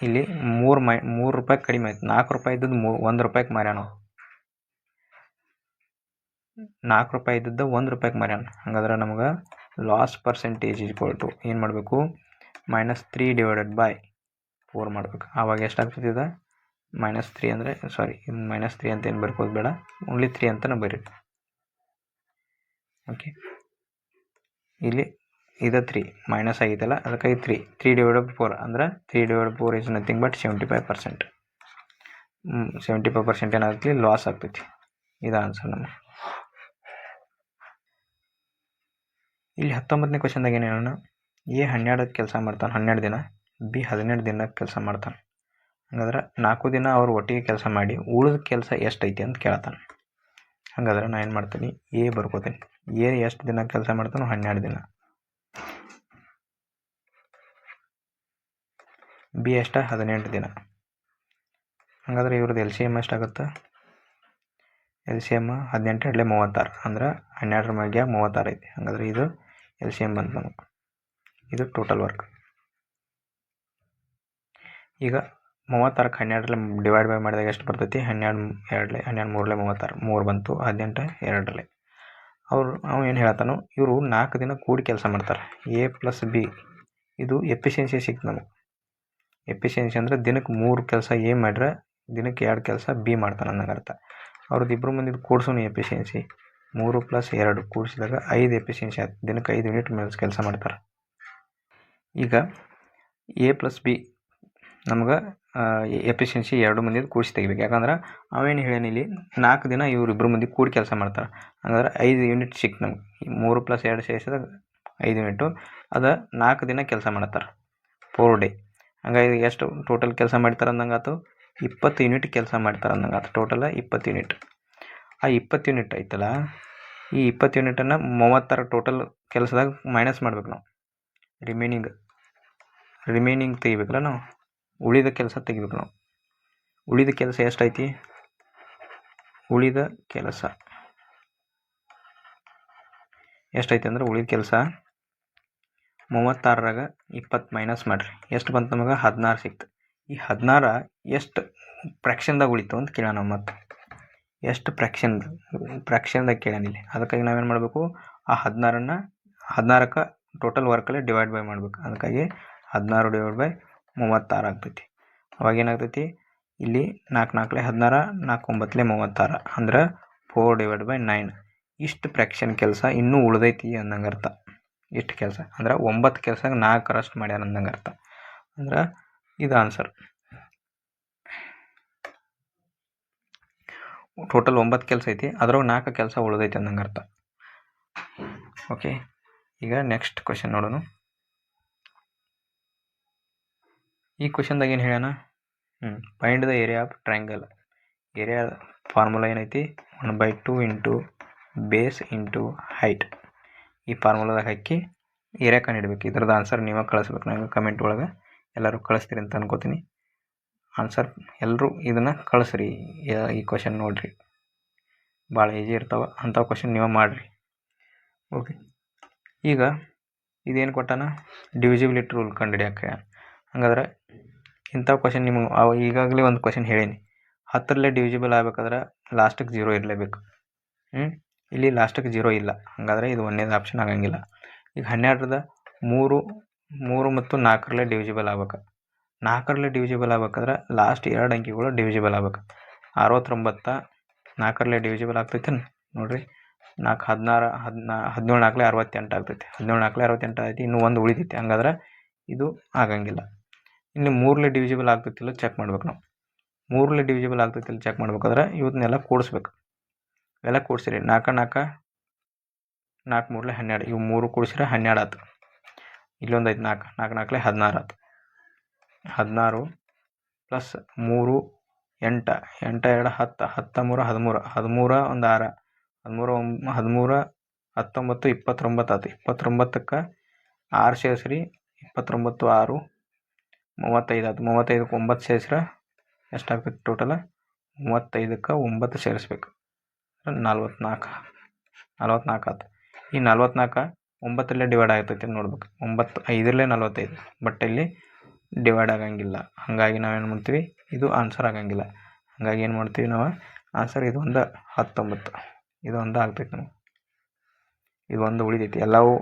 ಇಲ್ಲಿ 3 ರೂಪಾಯಿ ಕಡಿಮೆ ಆಯ್ತು. 4 ರೂಪಾಯಿ ಇದ್ದದ್ದು 1 ರೂಪಾಯಿಗೆ ಮಾರ್ಯಾನ. 4 ರೂಪಾಯಿ ಇದ್ದದ್ದು 1 ರೂಪಾಯಿಗೆ ಮಾರ್ಯಾನ. ಹಂಗಾದ್ರೆ ನಮ್ಗೆ ಲಾಸ್ ಪರ್ಸೆಂಟೇಜ್ ಈಕ್ವಲ್ ಏನು ಮಾಡಬೇಕು, -3 / 4 ಮಾಡ್ಬೇಕು. ಆವಾಗ ಎಷ್ಟಾಗ್ತದೆ ಇದು -3 ಅಂದರೆ ಸಾರಿ -3 ಅಂತ ಏನು ಬರ್ಕೋದು ಬೇಡ, ಓನ್ಲಿ 3 ಅಂತಲೇ ಬರೀ. ಓಕೆ, ಇಲ್ಲಿ ಇದು 3 ಮೈನಸ್ ಆಗಿತ್ತಲ್ಲ, ಅದಕ್ಕಾಗಿ 3 / 4 ಅಂದ್ರೆ 3 / 4 ಈಸ್ ನಥಿಂಗ್ ಬಟ್ 75%. 75% ಏನಾಗ್ತೈತಿ, ಲಾಸ್ ಆಗ್ತೈತಿ. ಇದು ಆನ್ಸರ್ ನಮ್ಮ. ಇಲ್ಲಿ 19ನೇ ಕ್ವಶನ್ದಾಗ ಏನು ಹೇಳೋಣ, A 12 ಕೆಲಸ ಮಾಡ್ತಾನೆ 12 ದಿನ, B 17 ದಿನ ಕೆಲಸ ಮಾಡ್ತಾನೆ. ಹಾಗಾದ್ರೆ 4 ದಿನ ಅವ್ರು ಒಟ್ಟಿಗೆ ಕೆಲಸ ಮಾಡಿ ಉಳಿದ ಕೆಲಸ ಎಷ್ಟೈತಿ ಅಂತ ಕೇಳ್ತಾನೆ. ಹಾಗಾದ್ರೆ ನಾನು ಏನು ಮಾಡ್ತೀನಿ, A ಬರ್ಕೋತೀನಿ. A ಎಷ್ಟು ದಿನ ಕೆಲಸ ಮಾಡ್ತಾನೋ 12 ದಿನ. B ಎಷ್ಟ 18 ದಿನ. ಹಾಗಾದ್ರೆ ಇವ್ರದ್ದು LCM ಎಷ್ಟಾಗುತ್ತೆ, LCM 18 × 36 ಅಂದ್ರೆ 12 × 36 ಐತಿ. ಹಾಗಾದ್ರೆ ಇದು LCM ಬಂತು ನಮಗೆ. ಇದು ಟೋಟಲ್ ವರ್ಕ್. ಈಗ 36ಕ್ಕೆ 12 ಡಿವೈಡ್ ಬೈ ಮಾಡಿದಾಗ ಎಷ್ಟು ಬರ್ತೈತಿ, 12 2 12 3 36 3 ಬಂತು, 18 2 ಅವ್ನು ಏನು ಹೇಳ್ತಾನೋ, ಇವರು 4 ದಿನ ಕೂಡಿ ಕೆಲಸ ಮಾಡ್ತಾರೆ. A + B ಇದು ಎಫಿಷಿಯನ್ಸಿ ಸಿಕ್ತು ನಮಗೆ. ಎಫಿಷಿಯನ್ಸಿ ಅಂದರೆ ದಿನಕ್ಕೆ 3 ಕೆಲಸ A ಮಾಡ್ರೆ ದಿನಕ್ಕೆ 2 ಕೆಲಸ B ಮಾಡ್ತಾನೆ ಅನ್ನೋಂಗೆ ಅರ್ಥ. ಅವ್ರದ್ದು ಇಬ್ಬರು ಮಂದಿದು ಕೂಡ್ಸೋನು ಎಫಿಷಿಯನ್ಸಿ 3 + 2 ಕೂಡಿಸಿದಾಗ 5 ಎಫಿಷಿಯನ್ಸಿ ಆಯ್ತು. ದಿನಕ್ಕೆ 5 ಯೂನಿಟ್ ಮೇಲೆ ಕೆಲಸ ಮಾಡ್ತಾರೆ. ಈಗ A + B ನಮ್ಗೆ ಎಫಿಷಿಯನ್ಸಿ 2 ಮಂದಿದು ಕೂಡಿಸಿ ತೆಗಿಬೇಕು. ಯಾಕಂದ್ರೆ ಅವೇನು ಹೇಳೇನಿ ಇಲ್ಲಿ 4 ದಿನ ಇವ್ರು ಮಂದಿ ಕೂಡಿ ಕೆಲಸ ಮಾಡ್ತಾರೆ. ಹಂಗಾದ್ರೆ 5 ಯೂನಿಟ್ ಸಿಕ್ತು ನಮ್ಗೆ. 3 + 2 ಸೇರಿಸಿದಾಗ 5 ಯೂನಿಟು. ಅದು 4 ದಿನ ಕೆಲಸ ಮಾಡ್ತಾರೆ, 4 ಡೇ. ಹಂಗಾಗಿ ಎಷ್ಟು ಟೋಟಲ್ ಕೆಲಸ ಮಾಡ್ತಾರೆ ಅಂದಂಗೆ ಆಯ್ತು, 20 ಯೂನಿಟ್ ಕೆಲಸ ಮಾಡ್ತಾರೆ ಅಂದಂಗೆ ಆಯ್ತು. Total 20 unit. ಆ 20 ಯೂನಿಟ್ ಐತಲ್ಲ, ಈ 20 ಯೂನಿಟನ್ನು 36 ಟೋಟಲ್ ಕೆಲಸದಾಗ ಮೈನಸ್ ಮಾಡ್ಬೇಕು ನಾವು. ರಿಮೈನಿಂಗ್ ತೆಗಿಬೇಕಲ್ಲ ನಾವು, ಉಳಿದ ಕೆಲಸ ತೆಗಿಬೇಕು ನಾವು. ಉಳಿದ ಕೆಲಸ ಎಷ್ಟೈತಿ, ಉಳಿದ ಕೆಲಸ ಎಷ್ಟೈತಿ ಅಂದ್ರೆ ಉಳಿದ ಕೆಲಸ 36ರಾಗ 20 ಮೈನಸ್ ಮಾಡಿರಿ, ಎಷ್ಟು ಬಂತು ನಮಗೆ, 16 ಸಿಕ್ತು. ಈ 16 ಎಷ್ಟು ಫ್ರ್ಯಾಕ್ಷನ್ದಾಗ ಉಳಿತು ಅಂತ ಕೇಳೋಣ. ಮತ್ತೆ ಎಷ್ಟು ಫ್ರ್ಯಾಕ್ಷನ್ದಾಗ ಕೇಳೋಣಿಲ್ಲಿ. ಅದಕ್ಕಾಗಿ ನಾವೇನು ಮಾಡಬೇಕು, ಆ 16ಕ್ಕೆ ಟೋಟಲ್ ವರ್ಕಲ್ಲಿ ಡಿವೈಡ್ ಬೈ ಮಾಡಬೇಕು. ಅದಕ್ಕಾಗಿ 16 / 36 ಆಗ್ತೈತಿ. ಅವಾಗ ಏನಾಗ್ತೈತಿ, ಇಲ್ಲಿ 4 4 16 4 9 36 ಅಂದ್ರೆ 4 / 9. ಇಷ್ಟು ಫ್ರ್ಯಾಕ್ಷನ್ ಕೆಲಸ ಇನ್ನೂ ಉಳ್ದೈತಿ ಅಂದಂಗೆ ಅರ್ಥ. ಇಷ್ಟು ಕೆಲಸ ಅಂದ್ರೆ 9 ಕೆಲಸ 4ರಷ್ಟು ಮಾಡ್ಯಾರ ಅಂದಂಗೆ ಅರ್ಥ. ಅಂದ್ರೆ ಇದು ಆನ್ಸರ್. ಟೋಟಲ್ 9 ಕೆಲಸ ಐತಿ, ಅದ್ರಾಗ 4 ಕೆಲಸ ಉಳ್ದೈತಿ ಅಂದಂಗೆ ಅರ್ಥ. ಓಕೆ, ಈಗ ನೆಕ್ಸ್ಟ್ ಕ್ವಶನ್ ನೋಡೋಣ. ಈ ಕ್ವಶನ್ದಾಗ ಏನು ಹೇಳ್ಯಾನ, find the area of triangle. Area formula ಏನೈತಿ, 1/2 × ಬೇಸ್ × ಹೈಟ್. ಈ ಫಾರ್ಮುಲಾದಾಗ ಹಾಕಿ ಏರಿಯಾ ಕಂಡುಹಿಡಬೇಕು. ಇದ್ರದ್ದು ಆನ್ಸರ್ ನೀವೇ ಕಳಿಸ್ಬೇಕು ನನಗೆ ಕಮೆಂಟ್ ಒಳಗೆ. ಎಲ್ಲರೂ ಕಳಿಸ್ತೀರಿ ಅಂತ ಅನ್ಕೋತೀನಿ. ಆನ್ಸರ್ ಎಲ್ಲರೂ ಇದನ್ನು ಕಳಿಸ್ರಿ. ಈ ಕ್ವಶನ್ ನೋಡಿರಿ, ಭಾಳ ಈಜಿ ಇರ್ತಾವೆ ಅಂಥ ಕ್ವಶನ್ ನೀವೇ ಮಾಡಿರಿ. ಓಕೆ, ಈಗ ಇದೇನು ಕೊಟ್ಟಾನ, ಡಿವಿಸಿಬಿಲಿಟಿ ರೂಲ್ ಕಂಡುಹಿಡಿಯೋಕೆ. ಹಂಗಾದ್ರೆ ಇಂಥ ಕ್ವಶನ್ ನಿಮಗೆ ಈಗಾಗಲೇ ಒಂದು ಕ್ವಶನ್ ಹೇಳೀನಿ, 10ರಲ್ಲೇ ಡಿವಿಸಿಬಲ್ ಆಗಬೇಕಾದ್ರೆ ಲಾಸ್ಟಿಗೆ 0 ಇರಲೇಬೇಕು. ಇಲ್ಲಿ ಲಾಸ್ಟಿಗೆ 0 ಇಲ್ಲ, ಹಾಗಾದರೆ ಇದು ಒಂದನೇದು ಆಪ್ಷನ್ ಆಗಂಗಿಲ್ಲ. ಈಗ 12ರದ 3 ಮತ್ತು 4ರಲ್ಲೇ ಡಿವಿಸಿಬಲ್ ಆಗ್ಬೇಕು. 4ರಲ್ಲೇ ಡಿವಿಸಿಬಲ್ ಆಗ್ಬೇಕಾದ್ರೆ ಲಾಸ್ಟ್ 2 ಅಂಕಿಗಳು ಡಿವಿಸಿಬಲ್ ಆಗ್ಬೇಕು. 69 4ರಲ್ಲೇ ಡಿವಿಸಿಬಲ್ ಆಗ್ತೈತೆ ನೋಡಿರಿ. 4 16 17 4 68 ಆಗ್ತೈತಿ. 17 4 68 ಐತಿ, ಇನ್ನೂ ಒಂದು ಉಳಿತೈತಿ. ಹಂಗಾದ್ರೆ ಇದು ಆಗಂಗಿಲ್ಲ. ಇನ್ನು 3ರಲ್ಲೇ ಡಿವಿಸಿಬಲ್ ಆಗ್ತೈತಿಲ್ಲ ಚೆಕ್ ಮಾಡ್ಬೇಕು ನಾವು. 3ರಲ್ಲೇ ಡಿವಿಸಿಬಲ್ ಆಗ್ತೈತಿಲ್ಲ ಚೆಕ್ ಮಾಡ್ಬೇಕಾದ್ರೆ ಇವನ್ನೆಲ್ಲ ಕೂಡಿಸ್ಬೇಕು. ಇವೆಲ್ಲ ಕೂಡಿಸಿರಿ, 4 4 4 3 12, ಇವು 3 ಕೂಡಿಸಿದ್ರೆ 12 ಆಯ್ತು. ಇಲ್ಲೊಂದು ಐತೆ 4 4 4 16 ಆಯ್ತು. 16 ಪ್ಲಸ್ 3 8 8 2 10 13 13 13 ಒಂದು 6 13 19 29 ಆಯ್ತು. 29ಕ್ಕೆ 6 ಸೇರಿಸ್ರಿ, 29 6 35 ಆಯ್ತು. 35ಕ್ಕೆ 9 ಸೇರಿಸ್ರೆ ಎಷ್ಟಾಗ್ತೈತಿ ಟೋಟಲ? 35ಕ್ಕೆ 9 ಸೇರಿಸ್ಬೇಕು, 44 ಆಯ್ತು. ಈ 44 9ರಲ್ಲೇ ಡಿವೈಡ್ ಆಗ್ತೈತಿ ನೋಡ್ಬೇಕು. 9 5ರಲ್ಲೇ 45, ಬಟ್ ಇಲ್ಲಿ ಡಿವೈಡ್ ಆಗಂಗಿಲ್ಲ. ಹಾಗಾಗಿ ನಾವೇನು ಮಾಡ್ತೀವಿ, ಇದು ಆನ್ಸರ್ ಆಗಂಗಿಲ್ಲ. ಹಾಗಾಗಿ ಏನು ಮಾಡ್ತೀವಿ ನಾವು, ಆನ್ಸರ್ ಇದು ಒಂದು 19, ಇದು ಒಂದು ಆಗ್ತೈತಿ ನಮಗೆ. ಇದು ಒಂದು ಉಳಿದೈತಿ. ಎಲ್ಲವೂ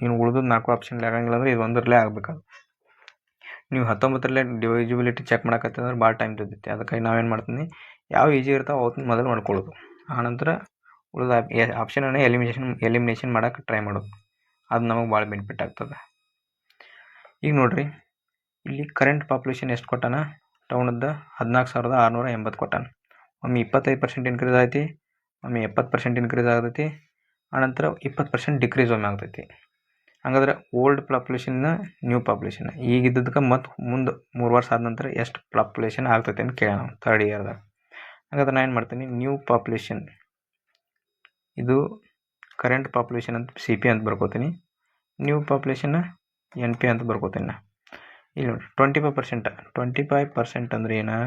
ಇನ್ನು ಉಳಿದು 4 ಆಪ್ಷನ್ಲಿ ಆಗಂಗಿಲ್ಲ ಅಂದರೆ ಇದು ಒಂದರಲ್ಲೇ ಆಗ್ಬೇಕು. ನೀವು 19ರಲ್ಲೇ ಡಿವಿಜಿಬಿಲಿಟಿ ಚೆಕ್ ಮಾಡಕತ್ತಂದ್ರೆ ಭಾಳ ಟೈಮ್ ತೆಗಿತೈತಿ. ಅದಕ್ಕಾಗಿ ನಾವೇನು ಮಾಡ್ತೀನಿ, ಯಾವ ಈಜಿ ಇರ್ತಾವೆ ಅವತ್ತು ಮೊದಲು ಮಾಡ್ಕೊಳ್ಳೋದು, ಆನಂತರ ಉಳಿದ ಆಪ್ಷನನ್ನು ಎಲಿಮಿನೇಷನ್ ಮಾಡೋಕೆ ಟ್ರೈ ಮಾಡೋದು. ಅದು ನಮಗೆ ಭಾಳ ಬೆನಿಫಿಟ್ ಆಗ್ತದೆ. ಈಗ ನೋಡಿರಿ, ಇಲ್ಲಿ ಕರೆಂಟ್ ಪಾಪ್ಯುಲೇಷನ್ ಎಷ್ಟು ಕೊಟ್ಟಾನ? ಟೌನದ್ದು 14,680 ಕೊಟ್ಟಾನ. ಒಮ್ಮೆ 25% ಇನ್ಕ್ರೀಸ್ ಆಯ್ತು, ಒಮ್ಮೆ 70% ಇನ್ಕ್ರೀಸ್ ಆಗ್ತೈತಿ, ಆನಂತರ 20% ಡಿಕ್ರೀಸ್ ಒಮ್ಮೆ ಆಗ್ತೈತಿ. ಹಂಗಾದ್ರೆ ಓಲ್ಡ್ ಪಾಪ್ಯುಲೇಷನ್ನ ನ್ಯೂ ಪಾಪ್ಯುಲೇಷನ್ ಈಗಿದ್ದಕ್ಕೆ ಮತ್ತು ಮುಂದೆ 3 ವರ್ಷ ಆದ ನಂತರ ಎಷ್ಟು ಪಾಪ್ಯುಲೇಷನ್ ಆಗ್ತೈತಿ ಅಂತ ಕೇಳೋಣ ನಾವು 3rd ಇಯರ್ದಾಗ. ಹಾಗಾದ್ರೆ ನಾನು ಏನು ಮಾಡ್ತೀನಿ, ನ್ಯೂ ಪಾಪ್ಯುಲೇಷನ್ ಇದು ಕರೆಂಟ್ ಪಾಪ್ಯುಲೇಷನ್ ಅಂತ CP ಅಂತ ಬರ್ಕೋತೀನಿ, ನ್ಯೂ ಪಾಪ್ಯುಲೇಷನ್ NP ಅಂತ ಬರ್ಕೋತೀನಿ ನಾ. ಇಲ್ಲಿ ನೋಡಿ 25% ಅಂದ್ರೆ ಏನು?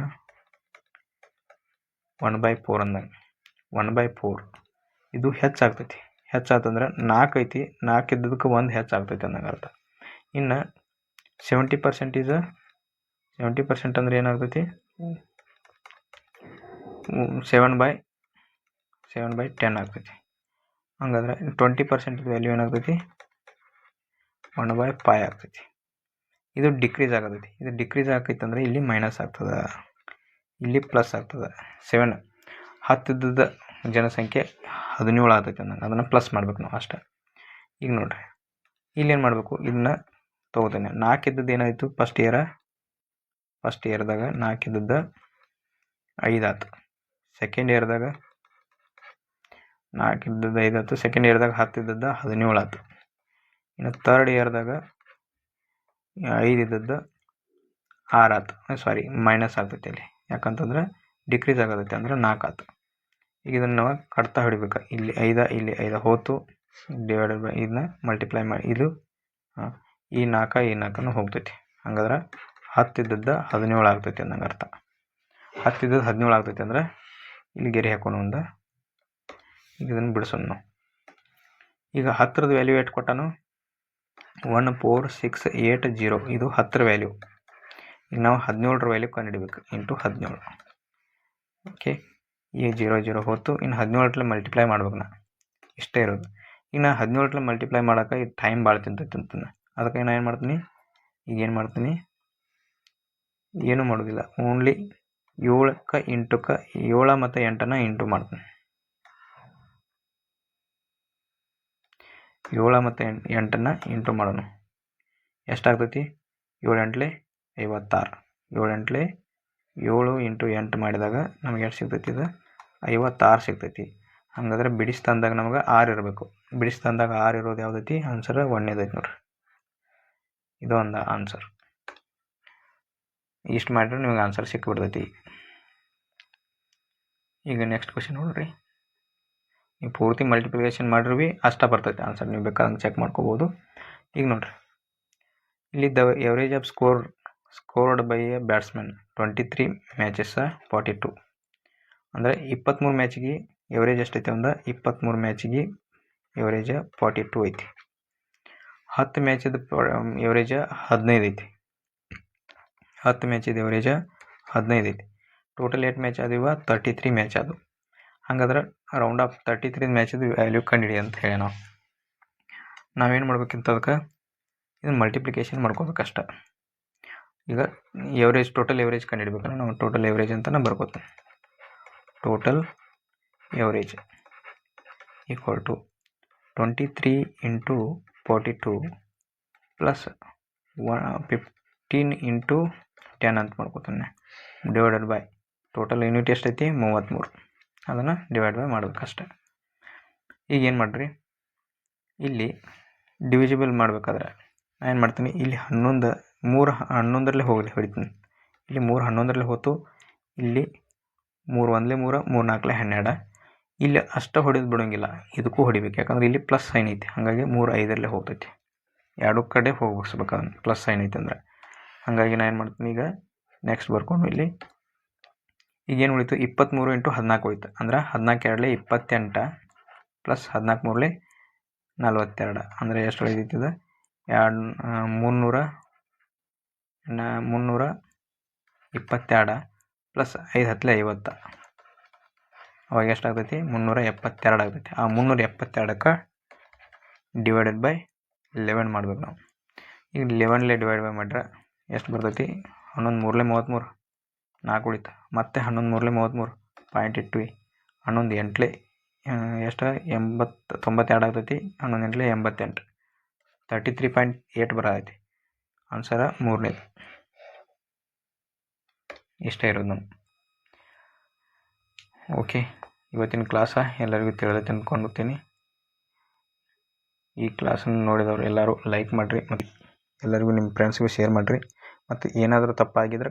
1/4 ಅಂದಂಗೆ. 1/4 ಇದು ಹೆಚ್ಚಾಗ್ತೈತಿ. ಹೆಚ್ಚಾತಂದ್ರೆ 4 ಐತಿ, 4 ಇದ್ದದಕ್ಕೆ 1 ಹೆಚ್ಚಾಗ್ತೈತಿ ಅನ್ನಂಗೆ ಅರ್ಥ. ಇನ್ನು 70% ಅಂದ್ರೆ ಏನಾಗ್ತೈತಿ? 7/10 ಆಗ್ತೈತಿ. ಹಂಗಾದ್ರೆ 20% ವ್ಯಾಲ್ಯೂ ಏನಾಗ್ತೈತಿ? 1/5 ಆಗ್ತೈತಿ. ಇದು ಡಿಕ್ರೀಸ್ ಆಗತೈತಿ. ಇದು ಡಿಕ್ರೀಸ್ ಆಗೈತೆ ಅಂದರೆ ಇಲ್ಲಿ ಮೈನಸ್ ಆಗ್ತದೆ, ಇಲ್ಲಿ ಪ್ಲಸ್ ಆಗ್ತದೆ. 10 ಇದ್ದದ ಜನಸಂಖ್ಯೆ 17 ಆಗ್ತೈತಿ ಅಂದಂಗೆ, ಅದನ್ನು ಪ್ಲಸ್ ಮಾಡ್ಬೇಕು ನಾವು ಅಷ್ಟೇ. ಈಗ ನೋಡಿರಿ, ಇಲ್ಲೇನು ಮಾಡಬೇಕು, ಇದನ್ನ ತೊಗೋತೇನೆ. 4 ಇದ್ದದ್ದು ಏನಾಯಿತು? ಫಸ್ಟ್ ಇಯರ್ದಾಗ 4 ಇದ್ದದ್ದು 5 ಆಯ್ತು. ಸೆಕೆಂಡ್ ಇಯರ್ದಾಗ 4 ಇದ್ದದ್ದು 5 ಆಯ್ತು. ಸೆಕೆಂಡ್ ಇಯರ್ದಾಗ 10 ಇದ್ದದ್ದು 17 ಆಯ್ತು. ಇನ್ನು 3rd ಇಯರ್ದಾಗ 5 ಇದ್ದದ್ದು 6 ಆಯ್ತು. ಮೈನಸ್ ಆಗ್ತೈತಿ ಇಲ್ಲಿ, ಯಾಕಂತಂದ್ರೆ ಡಿಕ್ರೀಸ್ ಆಗತೈತಿ ಅಂದ್ರೆ 4 ಆಯ್ತು. ಈಗ ಇದನ್ನು ನಾವು ಕಟ್ತಾ ಹೊಡಿಬೇಕು. ಇಲ್ಲಿ 5 ಹೋತು, ಡಿವೈಡೆಡ್ ಬೈ ಇದನ್ನ ಮಲ್ಟಿಪ್ಲೈ ಮಾಡಿ, ಇದು ಈ 4 ಹೋಗ್ತೈತಿ. ಹಂಗಾದ್ರೆ 10 ಇದ್ದದ್ದು 17 ಆಗ್ತೈತಿ ಅನ್ನಂಗೆ ಅರ್ಥ. 10 ಇದ್ದದ್ದು 17 ಆಗ್ತೈತಿ ಅಂದ್ರೆ ಇಲ್ಲಿ ಗೆರೆ ಹಾಕೋಣ ಒಂದು. ಈಗ ಇದನ್ನು ಬಿಡಿಸೋಣ ನಾವು. ಈಗ 10ರದ ವ್ಯಾಲ್ಯೂ ಎಷ್ಟು ಕೊಟ್ಟಾನು? 14680. ಇದು 10ರ ವ್ಯಾಲ್ಯೂ. ಈಗ ನಾವು 17ರ ವ್ಯಾಲ್ಯೂ ಕಂಡುಹಿಡಬೇಕು. ಇಂಟು 17. ಓಕೆ, ಈ 0 ಹೋತು. ಇನ್ನು 17 ಮಲ್ಟಿಪ್ಲೈ ಮಾಡ್ಬೇಕು ನಾ, ಇಷ್ಟೇ ಇರೋದು. ಇನ್ನು 17 ಮಲ್ಟಿಪ್ಲೈ ಮಾಡೋಕೆ ಈ ಟೈಮ್ ಭಾಳ ತಿಂತೈತಿ ಅಂತಾನೆ. ಅದಕ್ಕೆ ನಾನು ಏನು ಮಾಡ್ತೀನಿ, ಈಗ ಏನು ಮಾಡ್ತೀನಿ, ಏನೂ ಮಾಡೋದಿಲ್ಲ, ಓನ್ಲಿ 7ಕ್ಕೆ 7 ಮತ್ತು 8 ಇಂಟು ಮಾಡ್ತೀನಿ. 7 ಮತ್ತು 8 ಇಂಟು ಮಾಡೋಣ. ಎಷ್ಟಾಗ್ತೈತಿ? 7 8 56. 7 ಇಂಟು 8 ಮಾಡಿದಾಗ ನಮಗೆ ಎಷ್ಟು ಸಿಗ್ತೈತಿ? ಇದು 56 ಸಿಗ್ತೈತಿ. ಹಾಗಾದ್ರೆ ಬಿಡಿಸಿ ತಂದಾಗ ನಮಗೆ 6 ಇರಬೇಕು. ಬಿಡಿಸಿ ತಂದಾಗ 6 ಇರೋದು ಯಾವುದೈತಿ? ಆನ್ಸರ್ 1ನೇದೈತಿ ನೋಡ್ರಿ. ಇದು ಒಂದು ಆನ್ಸರ್. ಇಷ್ಟು ಮಾಡಿದ್ರೆ ನಿಮಗೆ ಆನ್ಸರ್ ಸಿಕ್ಕಿಬಿಡ್ತೈತಿ. ಈಗ ನೆಕ್ಸ್ಟ್ ಕ್ವಶನ್ ನೋಡ್ರಿ. ನೀವು ಪೂರ್ತಿ ಮಲ್ಟಿಪ್ಲಿಕೇಶನ್ ಮಾಡಿರ್ವಿ ಅಷ್ಟೇ ಬರ್ತೈತೆ ಆನ್ಸರ್, ನೀವು ಬೇಕಾದಂಗೆ ಚೆಕ್ ಮಾಡ್ಕೋಬೋದು. ಈಗ ನೋಡ್ರಿ, ಇಲ್ಲಿ the average of scored by A batsman 23 matches 42. ಅಂದರೆ 23 ಮ್ಯಾಚಿಗೆ ಎವರೇಜ್ ಎಷ್ಟೈತೆ ಅಂದ್ರೆ 23 ಮ್ಯಾಚಿಗೆ ಎವರೇಜ್ 42 ಐತಿ. 10 ಮ್ಯಾಚಿದ ಎವರೇಜ್ 15 ಐತಿ. 10 ಮ್ಯಾಚಿದ ಎವರೇಜ್ 15 ಐತಿ. ಟೋಟಲ್ 8 ಮ್ಯಾಚ್ ಆದಿವ 33 ಮ್ಯಾಚ್ ಅದು. ಹಾಗಾದ್ರೆ ರೌಂಡ್ ಆಫ್ 33 ಮ್ಯಾಚಿದ ವ್ಯಾಲ್ಯೂ ಕಂಡಿಡಿ ಅಂತ ಹೇಳಿ ನಾವೇನು ಮಾಡ್ಬೇಕಿಂತ ಅದಕ್ಕೆ ಇದನ್ನು ಮಲ್ಟಿಪ್ಲಿಕೇಶನ್ ಮಾಡ್ಕೋಬೇಕಷ್ಟ. ಈಗ ಟೋಟಲ್ ಎವರೇಜ್ ಕಂಡುಹಿಡ್ಬೇಕಂದ್ರೆ ನಾವು ಟೋಟಲ್ ಎವರೇಜ್ ಅಂತ ಬರ್ಕೋತೀವಿ. Total average equal to 23 into 42 plus 15 into 10 ಅಂತ ಮಾಡ್ಕೋತಾನೆ, ಡಿವೈಡೆಡ್ ಬೈ ಟೋಟಲ್ ಯೂನಿಟ್ ಎಷ್ಟೈತಿ? 33. ಅದನ್ನು ಡಿವೈಡ್ ಬೈ ಮಾಡ್ಬೇಕಷ್ಟೆ. ಈಗ ಏನು ಮಾಡಿರಿ, ಇಲ್ಲಿ ಡಿವಿಜಿಬಲ್ ಮಾಡಬೇಕಾದ್ರೆ ನಾನು ಏನು ಮಾಡ್ತೀನಿ, ಇಲ್ಲಿ 11ರಲ್ಲೇ ಹೊಡಿತೀನಿ. ಇಲ್ಲಿ 3 11ರಲ್ಲೇ ಹೋತು. ಇಲ್ಲಿ 3 1 3 3 4 12. ಇಲ್ಲಿ ಅಷ್ಟೇ ಹೊಡೆದು ಬಿಡೋಂಗಿಲ್ಲ, ಇದಕ್ಕೂ ಹೊಡಿಬೇಕು. ಯಾಕಂದ್ರೆ ಇಲ್ಲಿ ಪ್ಲಸ್ ಸೈನ್ ಐತಿ. ಹಾಗಾಗಿ 3 5ರಲ್ಲೇ ಹೋಗ್ತೈತಿ. 2 ಕಡೆ ಹೋಗಿಸ್ಬೇಕು, ಅದನ್ನು ಪ್ಲಸ್ ಸೈನ್ ಐತಿ ಅಂದ್ರೆ. ಹಾಗಾಗಿ ನಾನು ಏನು ಮಾಡ್ತೀನಿ ಈಗ ನೆಕ್ಸ್ಟ್ ಬರ್ಕೊಂಡು ಇಲ್ಲಿ ಈಗೇನು ಉಳಿತು 23 × 14 ಉಳಿತು. ಅಂದ್ರೆ 14 2 28 ಪ್ಲಸ್ 14 3 42 ಅಂದರೆ ಎಷ್ಟು ಉಳಿತೈತಿದೆ 322 ಪ್ಲಸ್ 5 10 50 ಅವಾಗ ಎಷ್ಟಾಗ್ತೈತಿ 372 ಆಗ್ತೈತಿ. ಆ 372ಕ್ಕೆ ಡಿವೈಡೆಡ್ ಬೈ 11 ಮಾಡ್ಬೇಕು ನಾವು. ಈಗ 11 ಡಿವೈಡ್ ಬೈ ಮಾಡಿದ್ರೆ ಎಷ್ಟು ಬರ್ತೈತಿ 11 3 33 4 ಉಳಿತು. ಮತ್ತೆ 11 3 33 ಪಾಯಿಂಟ್ ಇಟ್ವಿ. 11 8 ಎಷ್ಟು 92 ಆಗ್ತೈತಿ. 11 8 88 33.8 ಬರತೈತಿ. ಆನ್ಸರ 3ನೇದು ಇಷ್ಟೇ ಇರೋದು ನಮ್ಮ. ಓಕೆ, ಇವತ್ತಿನ ಕ್ಲಾಸ ಎಲ್ಲರಿಗೂ ತಿಳಿದೈತೆ ಅಂದ್ಕೊಂಡ್ತೀನಿ. ಈ ಕ್ಲಾಸನ್ನು ನೋಡಿದವರು ಎಲ್ಲರೂ ಲೈಕ್ ಮಾಡಿರಿ ಮತ್ತು ಎಲ್ಲರಿಗೂ ನಿಮ್ಮ ಫ್ರೆಂಡ್ಸ್ಗೂ ಶೇರ್ ಮಾಡಿರಿ. ಮತ್ತು ಏನಾದರೂ ತಪ್ಪಾಗಿದ್ರೆ